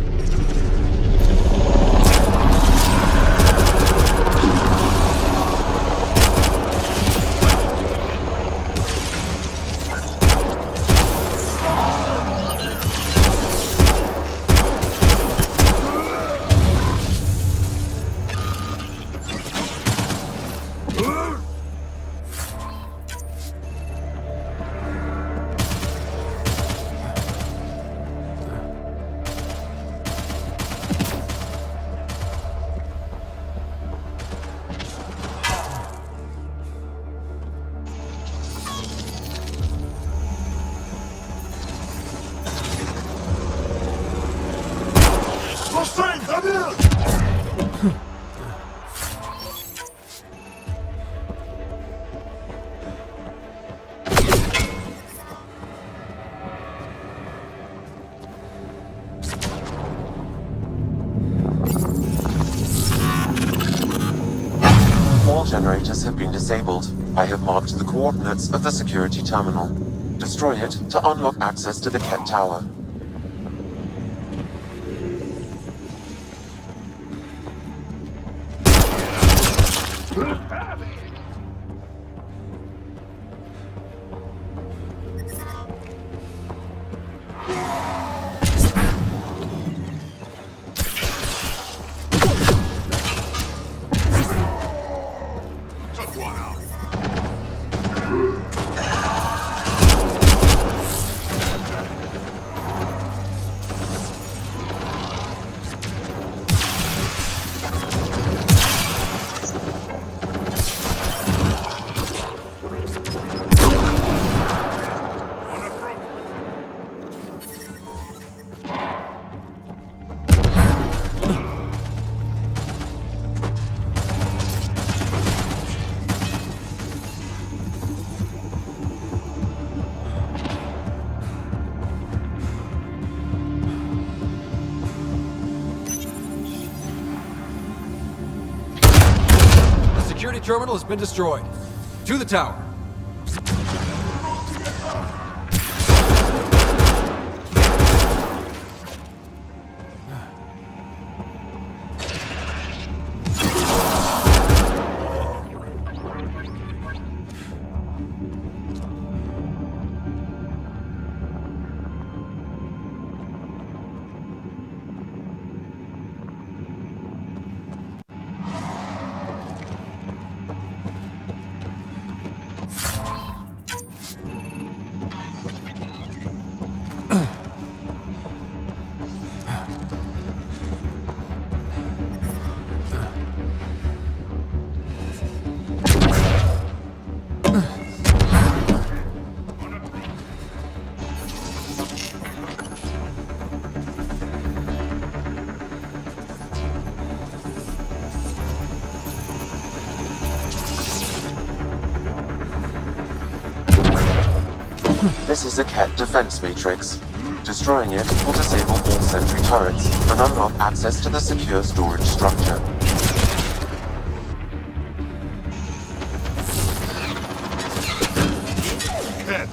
[SPEAKER 8] All generators have been disabled. I have marked the coordinates of the security terminal. Destroy it to unlock access to the Ket Tower.
[SPEAKER 1] security terminal has been destroyed. To the tower.
[SPEAKER 8] This is a Ket defense matrix. Destroying it will disable all sentry turrets and unlock access to the secure storage structure.
[SPEAKER 15] Ket.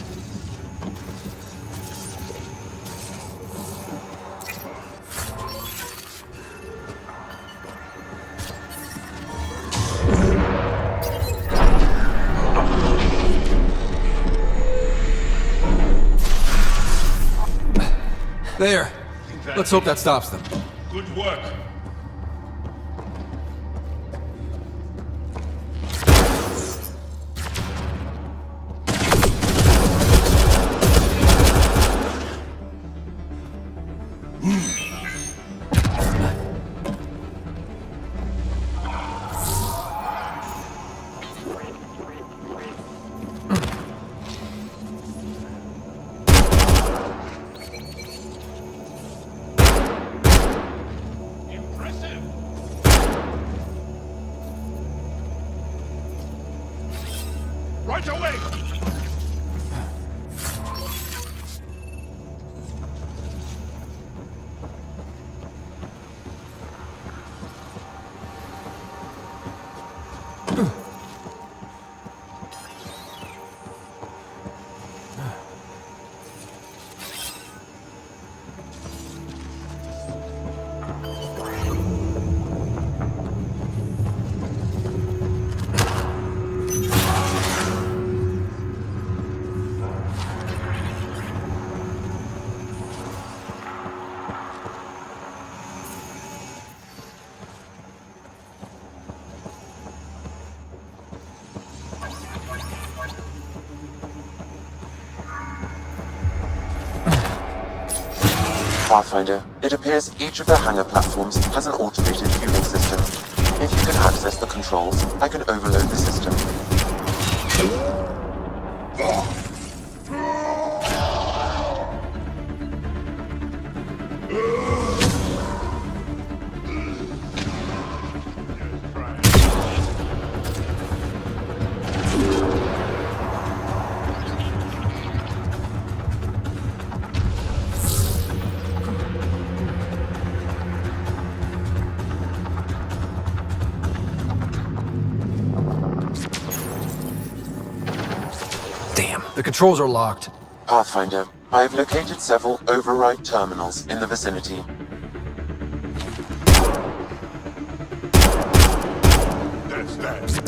[SPEAKER 1] There. Let's hope that stops them.
[SPEAKER 15] Good work. Right away!
[SPEAKER 8] Pathfinder, it appears each of the hangar platforms has an automated fueling system. If you can access the controls, I can overload the system.
[SPEAKER 1] The controls are locked.
[SPEAKER 8] Pathfinder, I have located several override terminals in the vicinity.
[SPEAKER 15] That's that.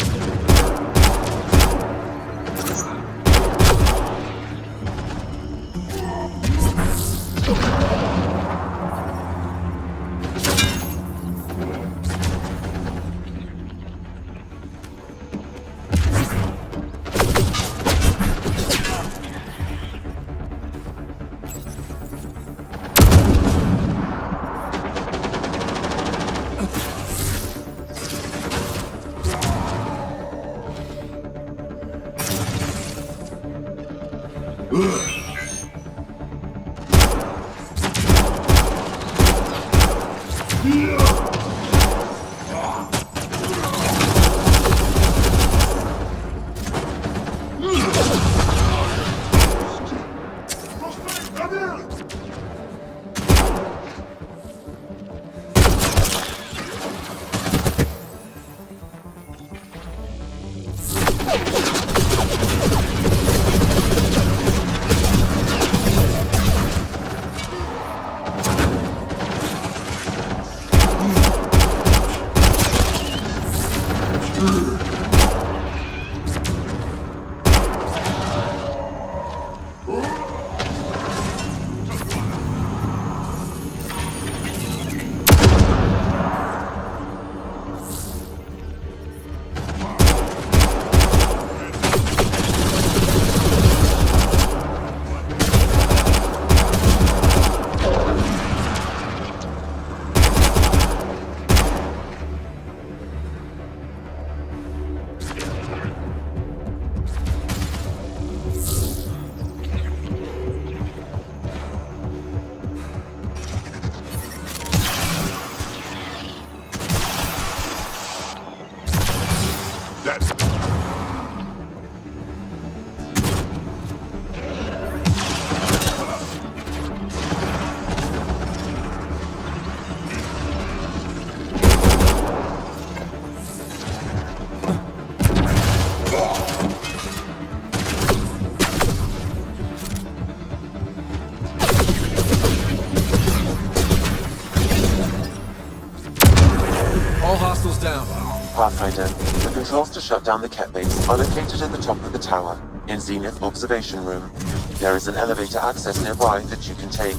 [SPEAKER 1] All hostiles down.
[SPEAKER 8] Pathfinder, the controls to shut down the Ket base are located at the top of the tower, in Zenith Observation Room. There is an elevator access nearby that you can take.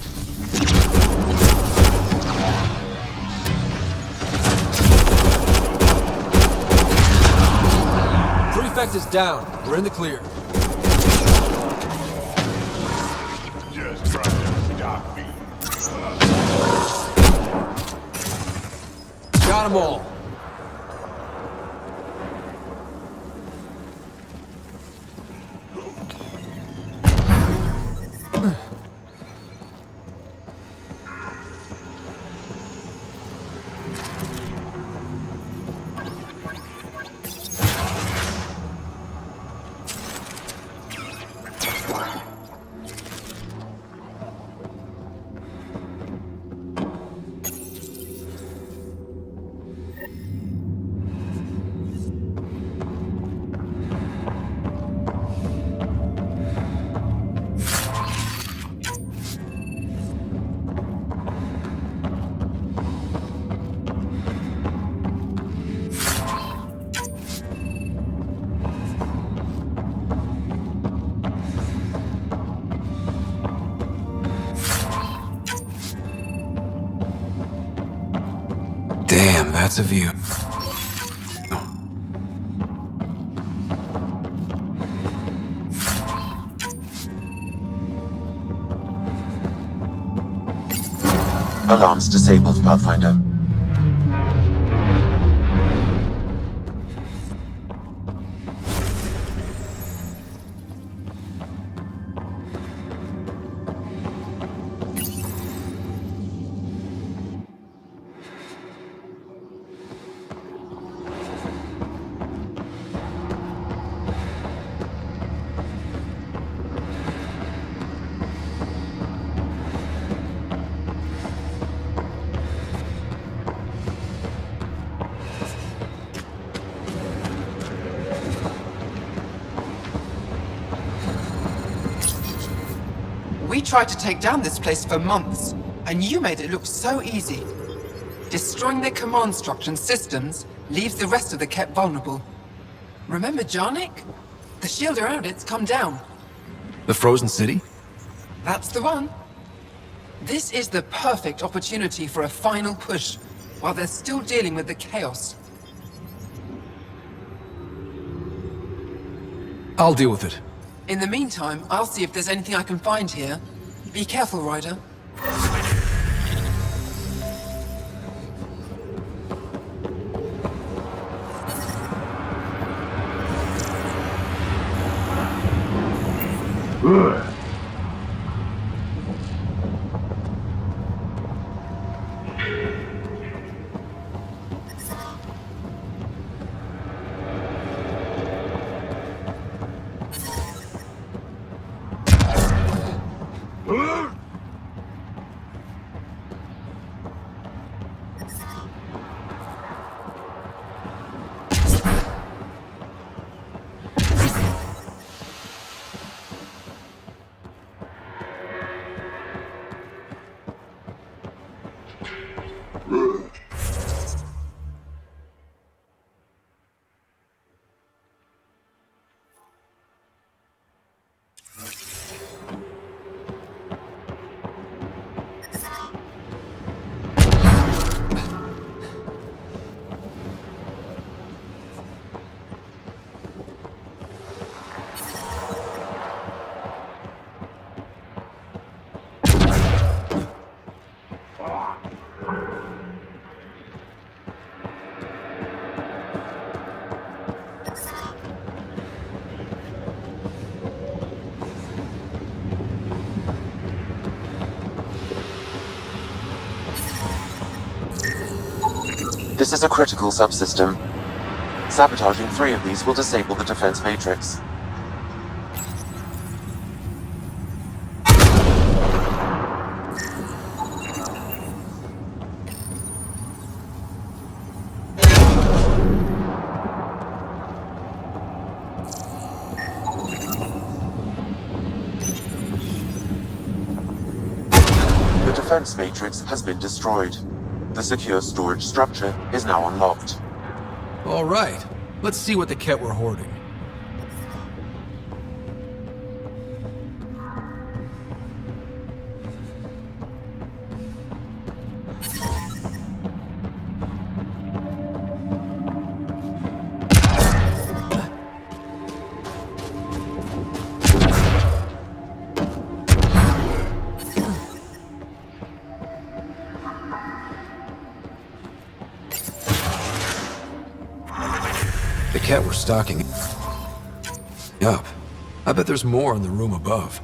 [SPEAKER 1] Prefect is down. We're in the clear.
[SPEAKER 15] Just try to stop me.
[SPEAKER 1] Got them all. Damn, that's a view.
[SPEAKER 8] Alarms disabled, Pathfinder.
[SPEAKER 10] We tried to take down this place for months, and you made it look so easy. Destroying their command structure and systems leaves the rest of the Ket vulnerable. Remember Jarnik? The shield around it's come down.
[SPEAKER 1] The frozen city?
[SPEAKER 10] That's the one. This is the perfect opportunity for a final push, while they're still dealing with the chaos.
[SPEAKER 1] I'll deal with it.
[SPEAKER 10] In the meantime, I'll see if there's anything I can find here. Be careful, Ryder.
[SPEAKER 8] This is a critical subsystem. Sabotaging 3 of these will disable the defense matrix. The defense matrix has been destroyed. The secure storage structure is now unlocked.
[SPEAKER 1] All right, let's see what the Ket were hoarding. The Ket were stocking up. I bet there's more in the room above.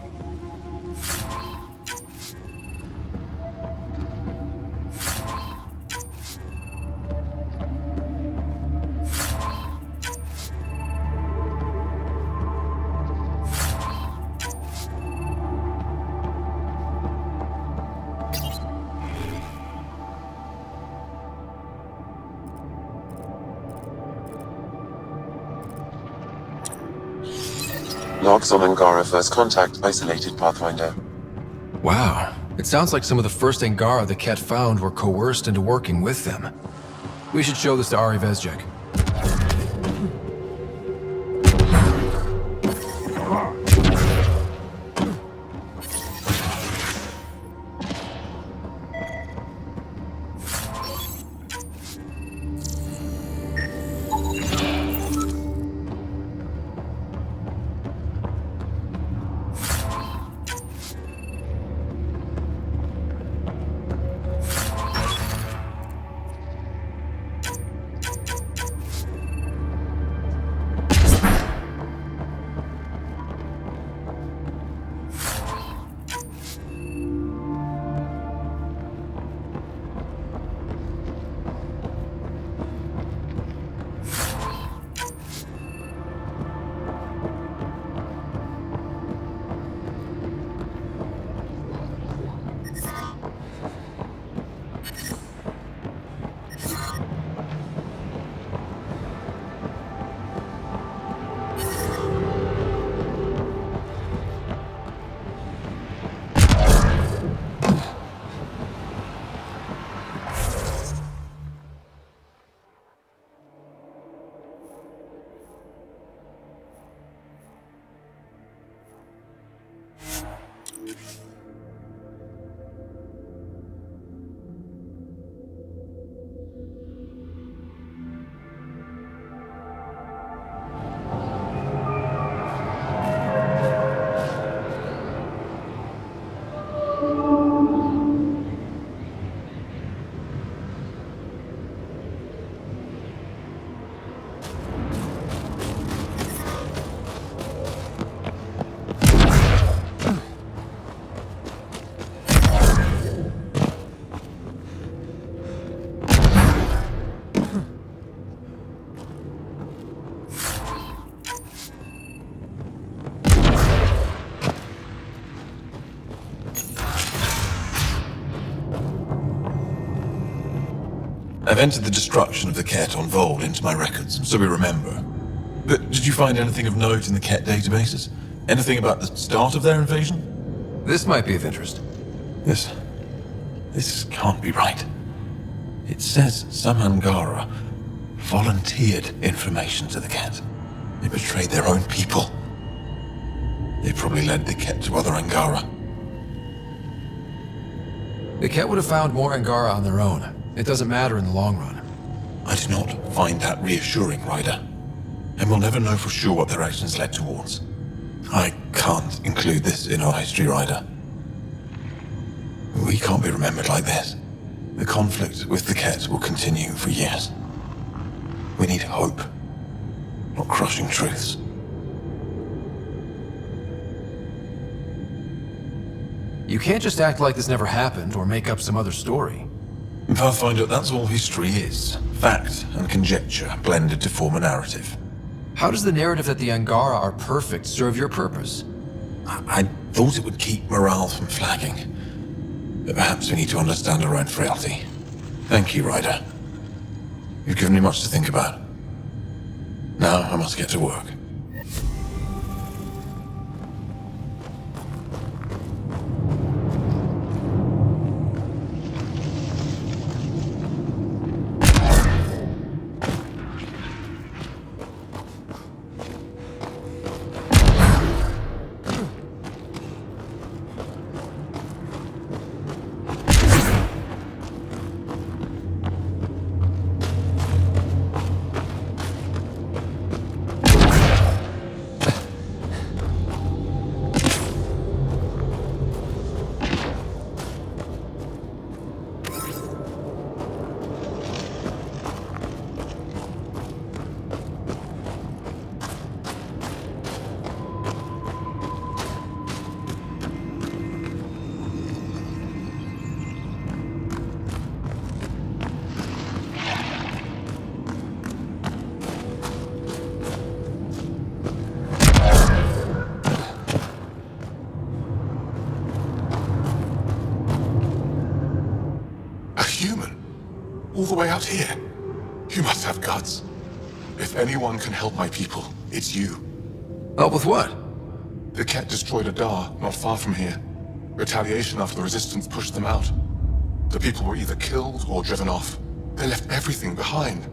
[SPEAKER 8] Logs on Angara First Contact isolated Pathfinder.
[SPEAKER 1] Wow, it sounds like some of the first Angara the Ket found were coerced into working with them. We should show this to Ari Vezjek.
[SPEAKER 14] I've entered the destruction of the Ket on Vol into my records, so we remember. But did you find anything of note in the Ket databases? Anything about the start of their invasion?
[SPEAKER 1] This might be of interest.
[SPEAKER 14] This can't be right. It says some Angara volunteered information to the Ket. They betrayed their own people. They probably led the Ket to other Angara.
[SPEAKER 1] The Ket would have found more Angara on their own. It doesn't matter in the long run.
[SPEAKER 14] I do not find that reassuring, Ryder. And we'll never know for sure what their actions led towards. I can't include this in our history, Ryder. We can't be remembered like this. conflict with the Ket will continue for years. We need hope, not crushing truths.
[SPEAKER 1] You can't just act like this never happened or make up some other story.
[SPEAKER 14] Pathfinder, that's all history is. Fact and conjecture blended to form a narrative.
[SPEAKER 1] How does the narrative that the Angara are perfect serve your purpose?
[SPEAKER 14] I thought it would keep morale from flagging. But perhaps we need to understand our own frailty. Thank you, Ryder. You've given me much to think about. Now I must get to work.
[SPEAKER 9] All the way out here. You must have guts. If anyone can help my people, it's you.
[SPEAKER 1] Help with what?
[SPEAKER 9] The Ket destroyed a Dar not far from here. Retaliation after the Resistance pushed them out. The people were either killed or driven off. They left everything behind.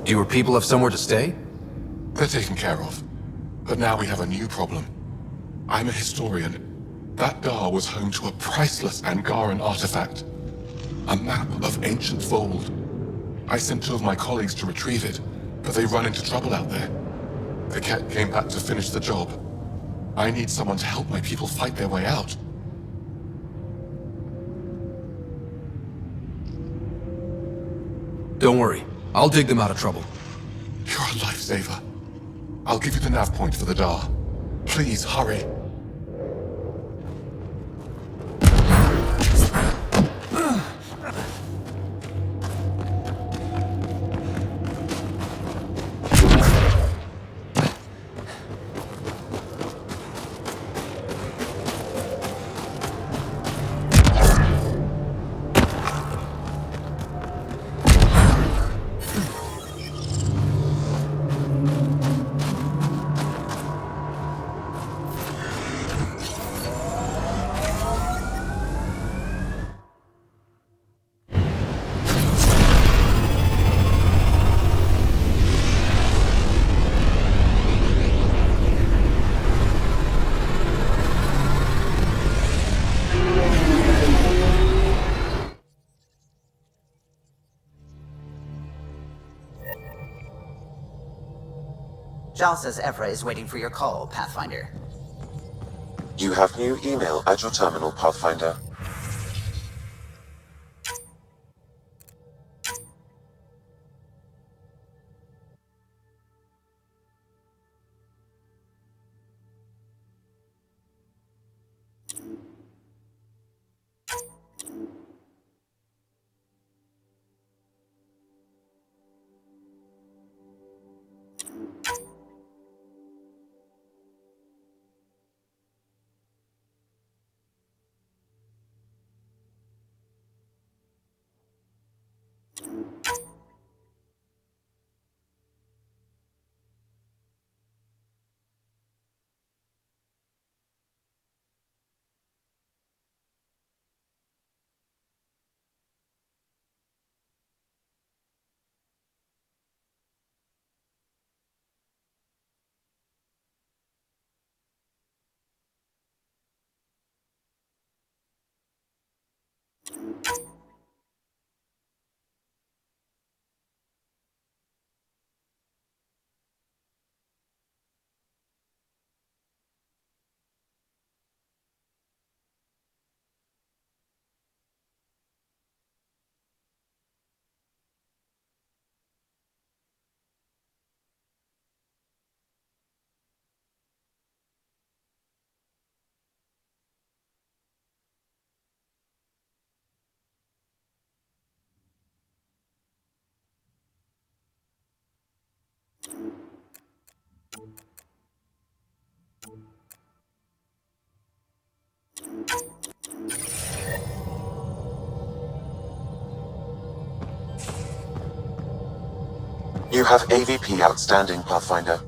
[SPEAKER 1] Do your people have somewhere to stay?
[SPEAKER 9] They're taken care of. But now we have a new problem. I'm a historian. That Dar was home to a priceless Angaran artifact. A map of ancient Vold. I sent 2 of my colleagues to retrieve it, but they run into trouble out there. The Ket came back to finish the job. I need someone to help my people fight their way out.
[SPEAKER 1] Don't worry. I'll dig them out of trouble.
[SPEAKER 9] You're a lifesaver. I'll give you the nav point for the Dar. Please, hurry.
[SPEAKER 4] Jal says Evra is waiting for your call, Pathfinder.
[SPEAKER 8] You have new email at your terminal, Pathfinder. You have AVP outstanding, Pathfinder.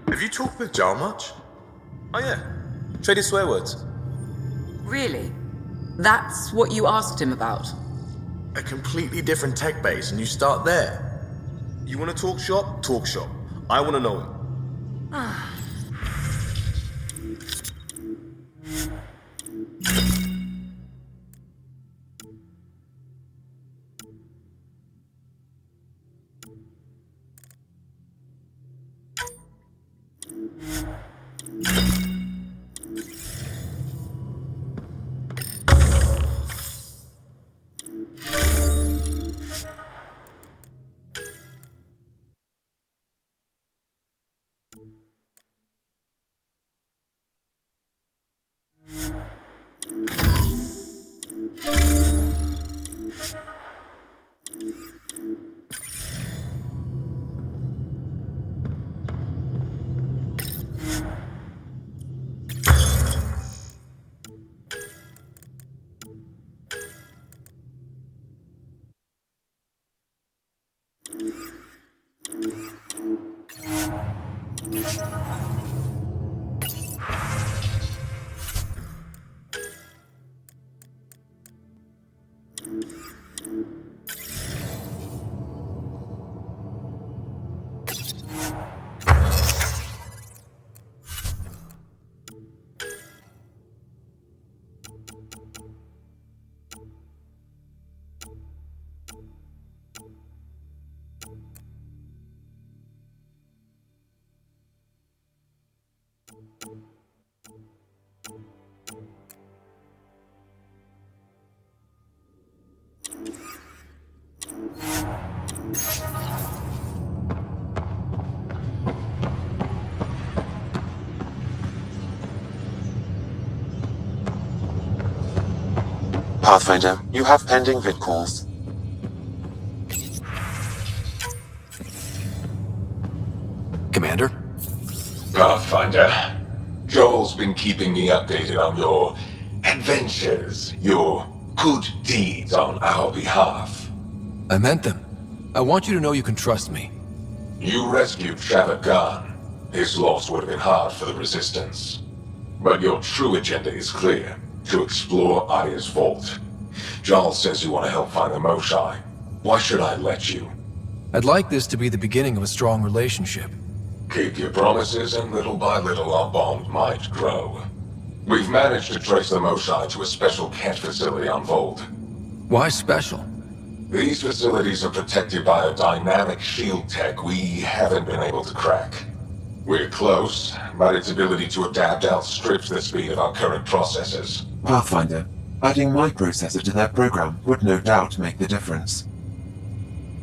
[SPEAKER 16] Have you talked with Jar much? Oh yeah, traded swear words.
[SPEAKER 17] Really? That's what you asked him about?
[SPEAKER 16] A completely different tech base, and you start there. You want to talk shop? Talk shop. I want to know him.
[SPEAKER 8] Pathfinder, you have pending vid calls.
[SPEAKER 1] Commander?
[SPEAKER 18] Pathfinder, Joel's been keeping me updated on your adventures, your good deeds on our behalf.
[SPEAKER 1] I meant them. I want you to know you can trust me.
[SPEAKER 18] You rescued Shavad Khan. His loss would have been hard for the Resistance. But your true agenda is clear. To explore Aya's vault. Jarl says you want to help find the Moshae. Why should I let you?
[SPEAKER 1] I'd like this to be the beginning of a strong relationship.
[SPEAKER 18] Keep your promises, and little by little our bond might grow. We've managed to trace the Moshae to a special Kett facility on Vold.
[SPEAKER 1] Why special?
[SPEAKER 18] These facilities are protected by a dynamic shield tech we haven't been able to crack. We're close, but its ability to adapt outstrips the speed of our current processors.
[SPEAKER 8] Pathfinder, adding my processor to their program would no doubt make the difference.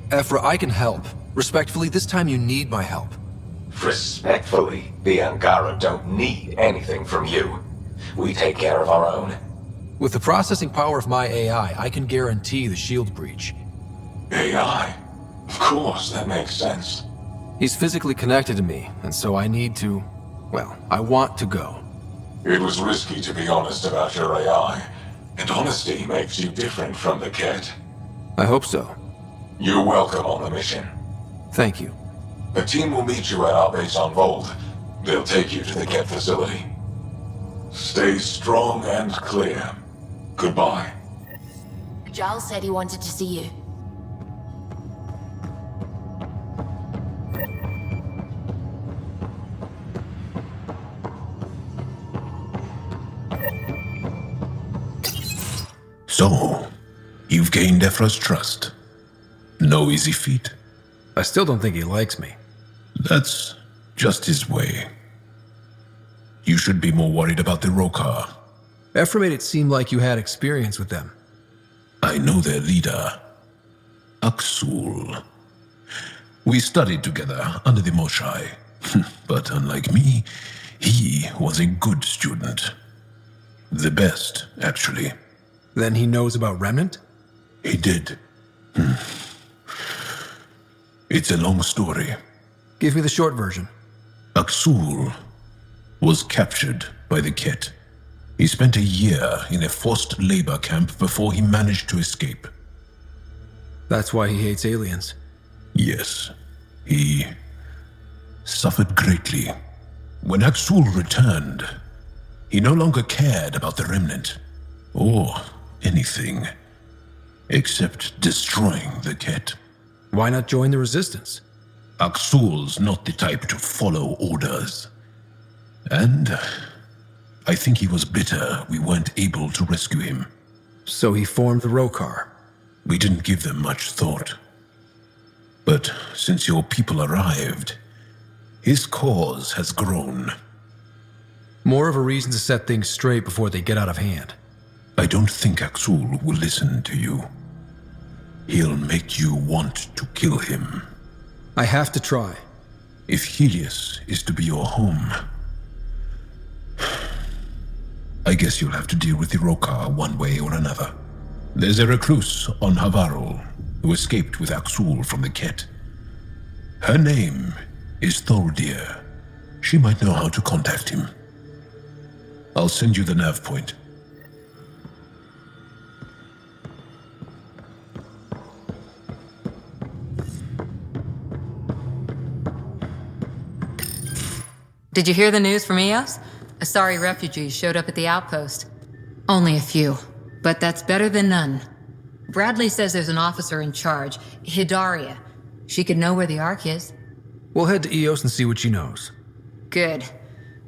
[SPEAKER 1] Ephra, I can help. Respectfully, this time you need my help.
[SPEAKER 18] Respectfully, the Angara don't need anything from you. We take care of our own.
[SPEAKER 1] With the processing power of my AI, I can guarantee the shield breach.
[SPEAKER 18] AI? Of course, that makes sense.
[SPEAKER 1] He's physically connected to me, and so I need to... well, I want to go.
[SPEAKER 18] It was risky to be honest about your AI, and honesty makes you different from the Kett.
[SPEAKER 1] I hope so.
[SPEAKER 18] You're welcome on the mission.
[SPEAKER 1] Thank you.
[SPEAKER 18] A team will meet you at our base on Vold. They'll take you to the Kett facility. Stay strong and clear. Goodbye.
[SPEAKER 3] Giles said he wanted to see you.
[SPEAKER 12] So, you've gained Ephra's trust. No easy feat.
[SPEAKER 1] I still don't think he likes me.
[SPEAKER 12] That's just his way. You should be more worried about the Rokar.
[SPEAKER 1] Ephra made it seem like you had experience with them.
[SPEAKER 12] I know their leader, Aksul. We studied together under the Moshae. But unlike me, he was a good student. The best, actually.
[SPEAKER 1] Then he knows about Remnant?
[SPEAKER 12] He did. It's a long story.
[SPEAKER 1] Give me the short version.
[SPEAKER 12] Aksul was captured by the Kett. He spent a year in a forced labor camp before he managed to escape.
[SPEAKER 1] That's why he hates aliens.
[SPEAKER 12] Yes, he suffered greatly. When Axul returned, he no longer cared about the Remnant, or anything, except destroying the Ket.
[SPEAKER 1] Why not join the Resistance?
[SPEAKER 12] Axul's not the type to follow orders. And I think he was bitter we weren't able to rescue him.
[SPEAKER 1] So he formed the Rokar.
[SPEAKER 12] We didn't give them much thought. But since your people arrived, his cause has grown.
[SPEAKER 1] More of a reason to set things straight before they get out of hand.
[SPEAKER 12] I don't think Axul will listen to you. He'll make you want to kill him.
[SPEAKER 1] I have to try.
[SPEAKER 12] If Helios is to be your home, I guess you'll have to deal with the Rokar one way or another. There's a recluse on Havarul who escaped with Axul from the Ket. Her name is Thordir. She might know how to contact him. I'll send you the nav point.
[SPEAKER 19] Did you hear the news from Eos? Asari refugees showed up at the outpost. Only a few, but that's better than none. Bradley says there's an officer in charge, Hidaria. She could know where the Ark is.
[SPEAKER 1] We'll head to Eos and see what she knows.
[SPEAKER 19] Good.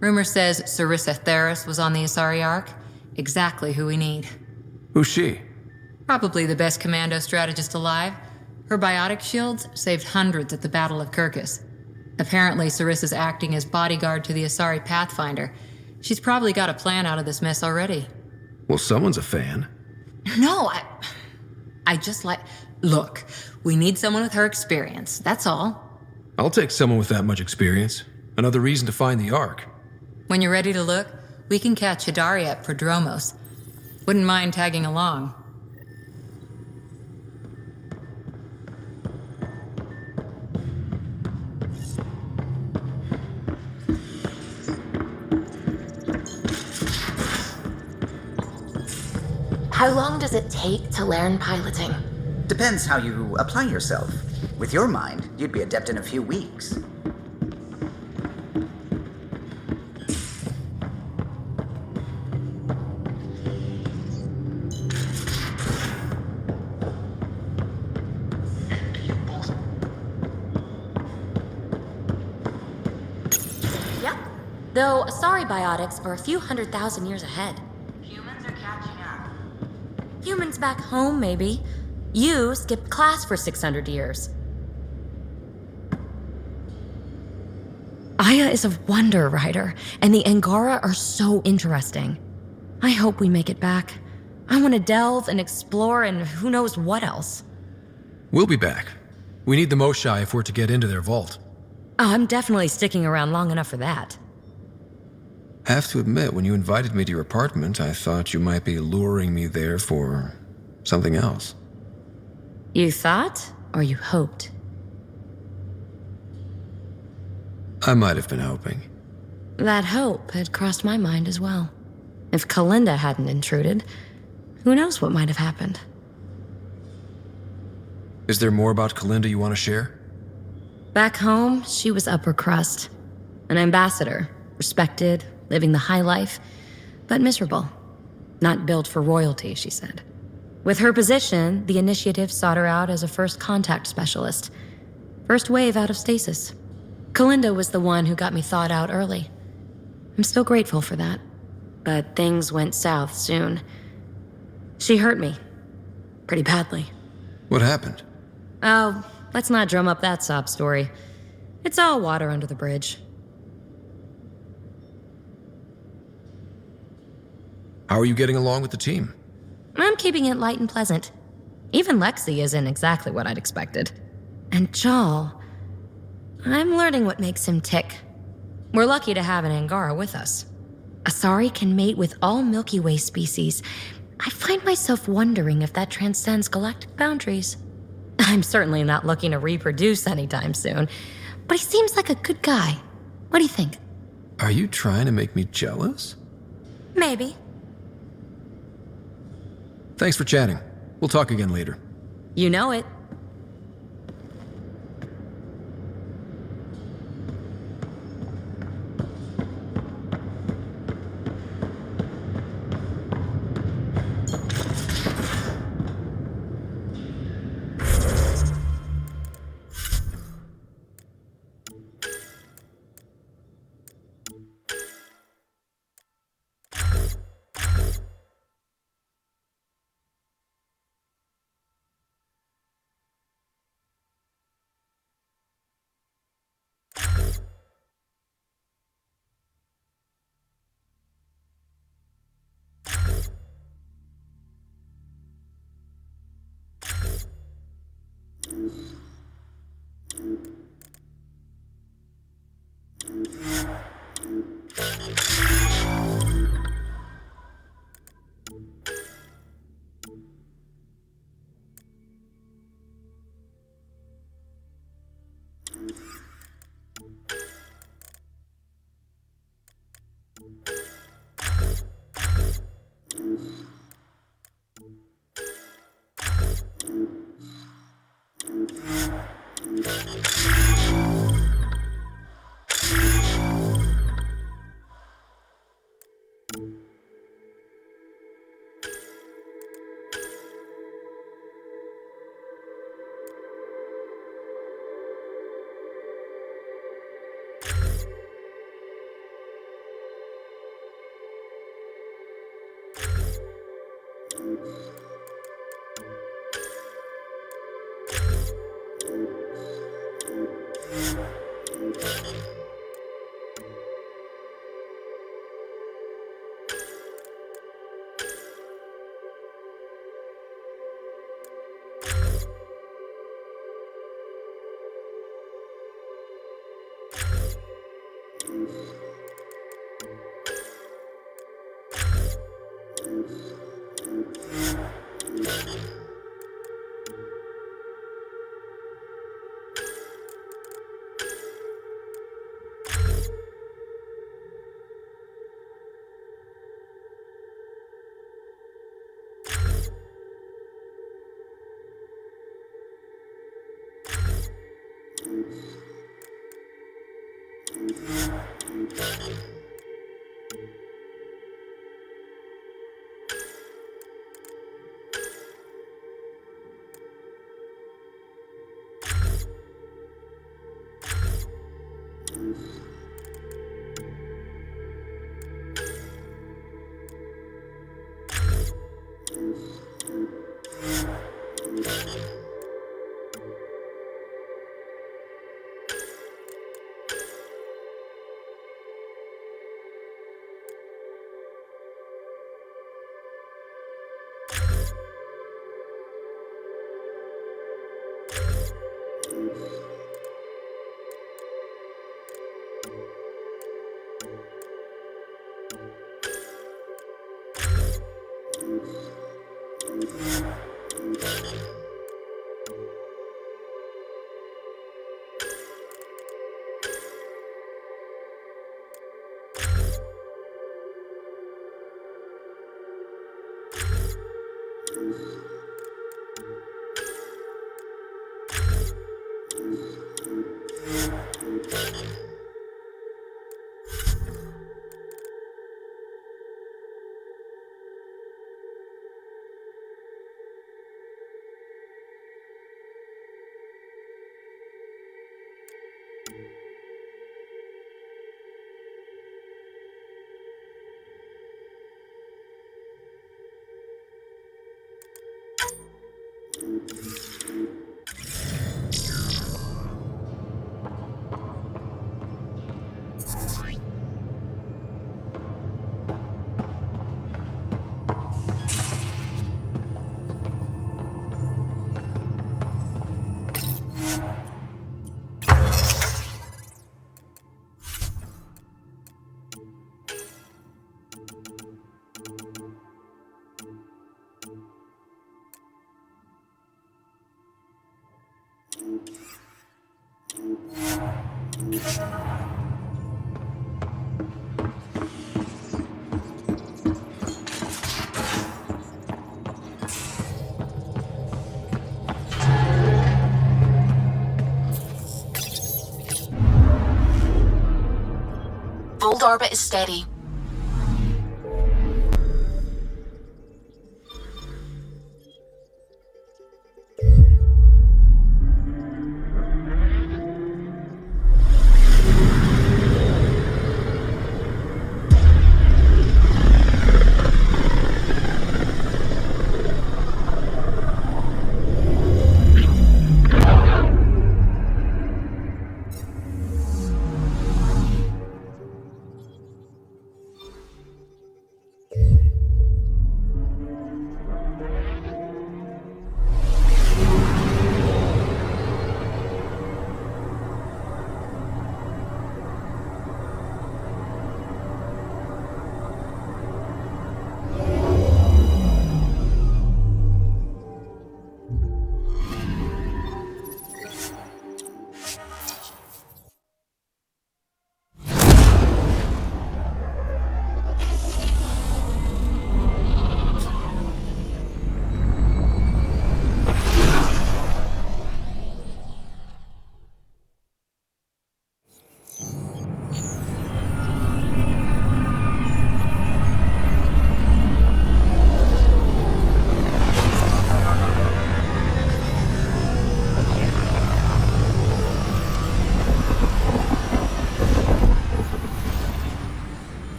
[SPEAKER 19] Rumor says Sarissa Theris was on the Asari Ark. Exactly who we need.
[SPEAKER 1] Who's she?
[SPEAKER 19] Probably the best commando strategist alive. Her biotic shields saved hundreds at the Battle of Kirkus. Apparently, Sarissa's acting as bodyguard to the Asari Pathfinder. She's probably got a plan out of this mess already.
[SPEAKER 1] Well, someone's a fan.
[SPEAKER 19] No, I just like... Look, we need someone with her experience, that's all.
[SPEAKER 1] I'll take someone with that much experience. Another reason to find the Ark.
[SPEAKER 19] When you're ready to look, we can catch Hidaria at Prodromos. Wouldn't mind tagging along.
[SPEAKER 3] How long does it take to learn piloting?
[SPEAKER 4] Depends how you apply yourself. With your mind, you'd be adept in a few weeks.
[SPEAKER 20] Yep. Though Asari biotics are a few 100,000 years ahead.
[SPEAKER 19] Humans are catching up.
[SPEAKER 20] Humans back home, maybe. You skipped class for 600 years. Aya is a wonder rider, and the Angara are so interesting. I hope we make it back. I want to delve and explore and who knows what else.
[SPEAKER 1] We'll be back. We need the Moshai if we're to get into their vault.
[SPEAKER 20] I'm definitely sticking around long enough for that.
[SPEAKER 1] Have to admit, when you invited me to your apartment, I thought you might be luring me there for something else.
[SPEAKER 20] You thought, or you hoped?
[SPEAKER 1] I might have been hoping.
[SPEAKER 20] That hope had crossed my mind as well. If Kalinda hadn't intruded, who knows what might have happened.
[SPEAKER 1] Is there more about Kalinda you want to share?
[SPEAKER 20] Back home, she was upper crust. An ambassador, respected, living the high life, but miserable. Not built for royalty, she said. With her position, the initiative sought her out as a first contact specialist. First wave out of stasis. Kalinda was the one who got me thawed out early. I'm still grateful for that. But things went south soon. She hurt me. Pretty badly.
[SPEAKER 1] What happened?
[SPEAKER 20] Oh, let's not drum up that sob story. It's all water under the bridge.
[SPEAKER 1] How are you getting along with the team?
[SPEAKER 20] I'm keeping it light and pleasant. Even Lexi isn't exactly what I'd expected. And Jal, I'm learning what makes him tick. We're lucky to have an Angara with us. Asari can mate with all Milky Way species. I find myself wondering if that transcends galactic boundaries. I'm certainly not looking to reproduce anytime soon, but he seems like a good guy. What do you think?
[SPEAKER 1] Are you trying to make me jealous?
[SPEAKER 20] Maybe.
[SPEAKER 1] Thanks for chatting. We'll talk again later.
[SPEAKER 20] You know it.
[SPEAKER 3] controlled orbit is steady.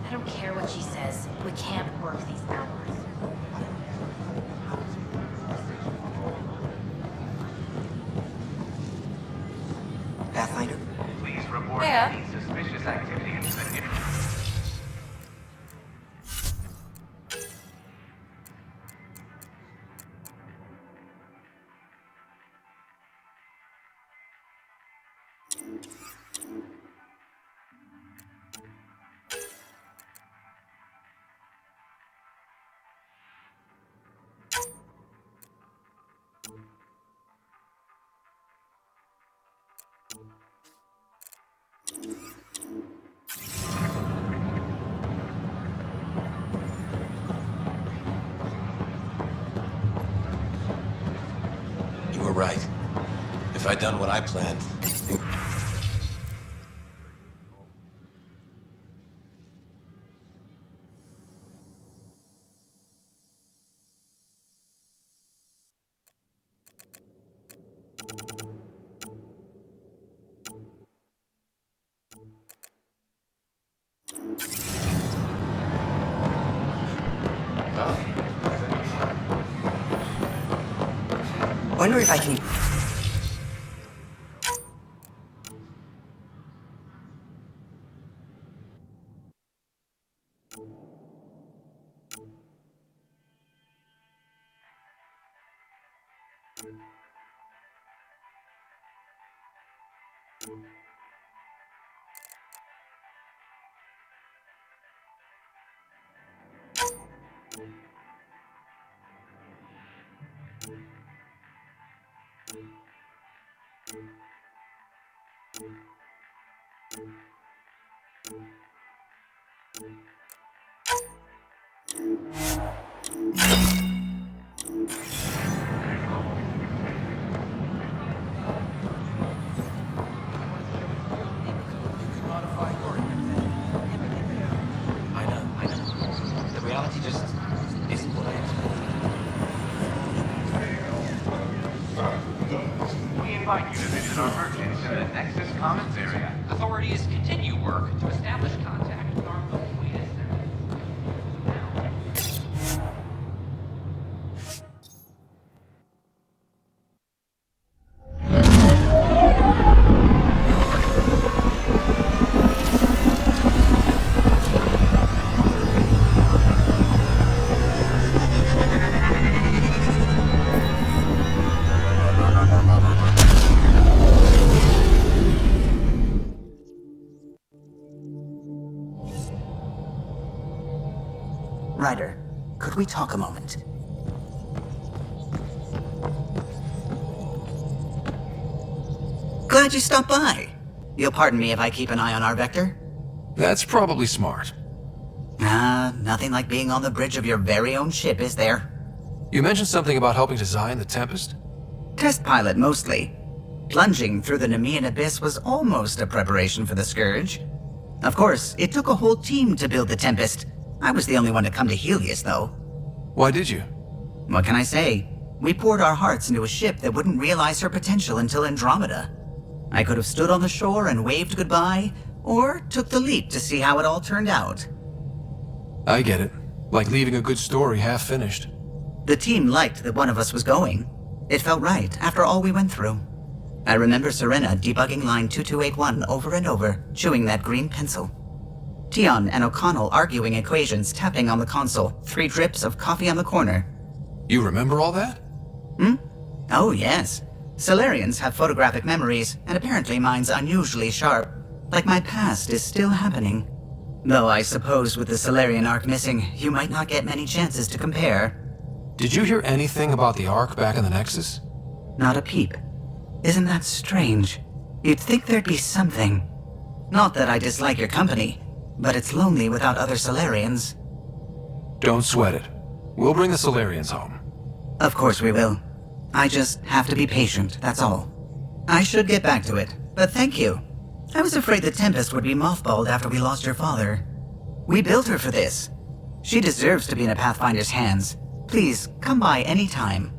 [SPEAKER 21] I don't care what she says. We can't work these hours.
[SPEAKER 4] Pathfinder?
[SPEAKER 22] Please report
[SPEAKER 17] Yeah.
[SPEAKER 22] any suspicious activity in the...
[SPEAKER 14] You were right. If I'd done what I planned...
[SPEAKER 4] Wonder if I can...
[SPEAKER 22] I know. The reality just isn't what I expected. We invite you to visit our merchants in the Nexus Commons area. Authorities continue work to establish contact with our fleet.
[SPEAKER 4] Ryder, could we talk a moment? Glad you stopped by. You'll pardon me if I keep an eye on our vector.
[SPEAKER 1] That's probably smart.
[SPEAKER 4] Nothing like being on the bridge of your very own ship, is there?
[SPEAKER 1] You mentioned something about helping design the Tempest?
[SPEAKER 4] Test pilot, mostly. Plunging through the Nemean abyss was almost a preparation for the Scourge. Of course, it took a whole team to build the Tempest. I was the only one to come to Helios, though.
[SPEAKER 1] Why did you?
[SPEAKER 4] What can I say? We poured our hearts into a ship that wouldn't realize her potential until Andromeda. I could have stood on the shore and waved goodbye, or took the leap to see how it all turned out.
[SPEAKER 1] I get it. Like leaving a good story half-finished.
[SPEAKER 4] The team liked that one of us was going. It felt right, after all we went through. I remember Serena debugging line 2281 over and over, chewing that green pencil. Tion and O'Connell arguing equations, tapping on the console, 3 drips of coffee on the corner.
[SPEAKER 1] You remember all that?
[SPEAKER 4] Oh, yes. Solarians have photographic memories, and apparently mine's unusually sharp. Like my past is still happening. Though I suppose with the Solarian arc missing, you might not get many chances to compare.
[SPEAKER 1] Did you hear anything about the Ark back in the Nexus?
[SPEAKER 4] Not a peep. Isn't that strange? You'd think there'd be something. Not that I dislike your company, but it's lonely without other Solarians.
[SPEAKER 1] Don't sweat it. We'll bring the Solarians home.
[SPEAKER 4] Of course we will. I just have to be patient, that's all. I should get back to it, but thank you. I was afraid the Tempest would be mothballed after we lost your father. We built her for this. She deserves to be in a Pathfinder's hands. Please, come by any time.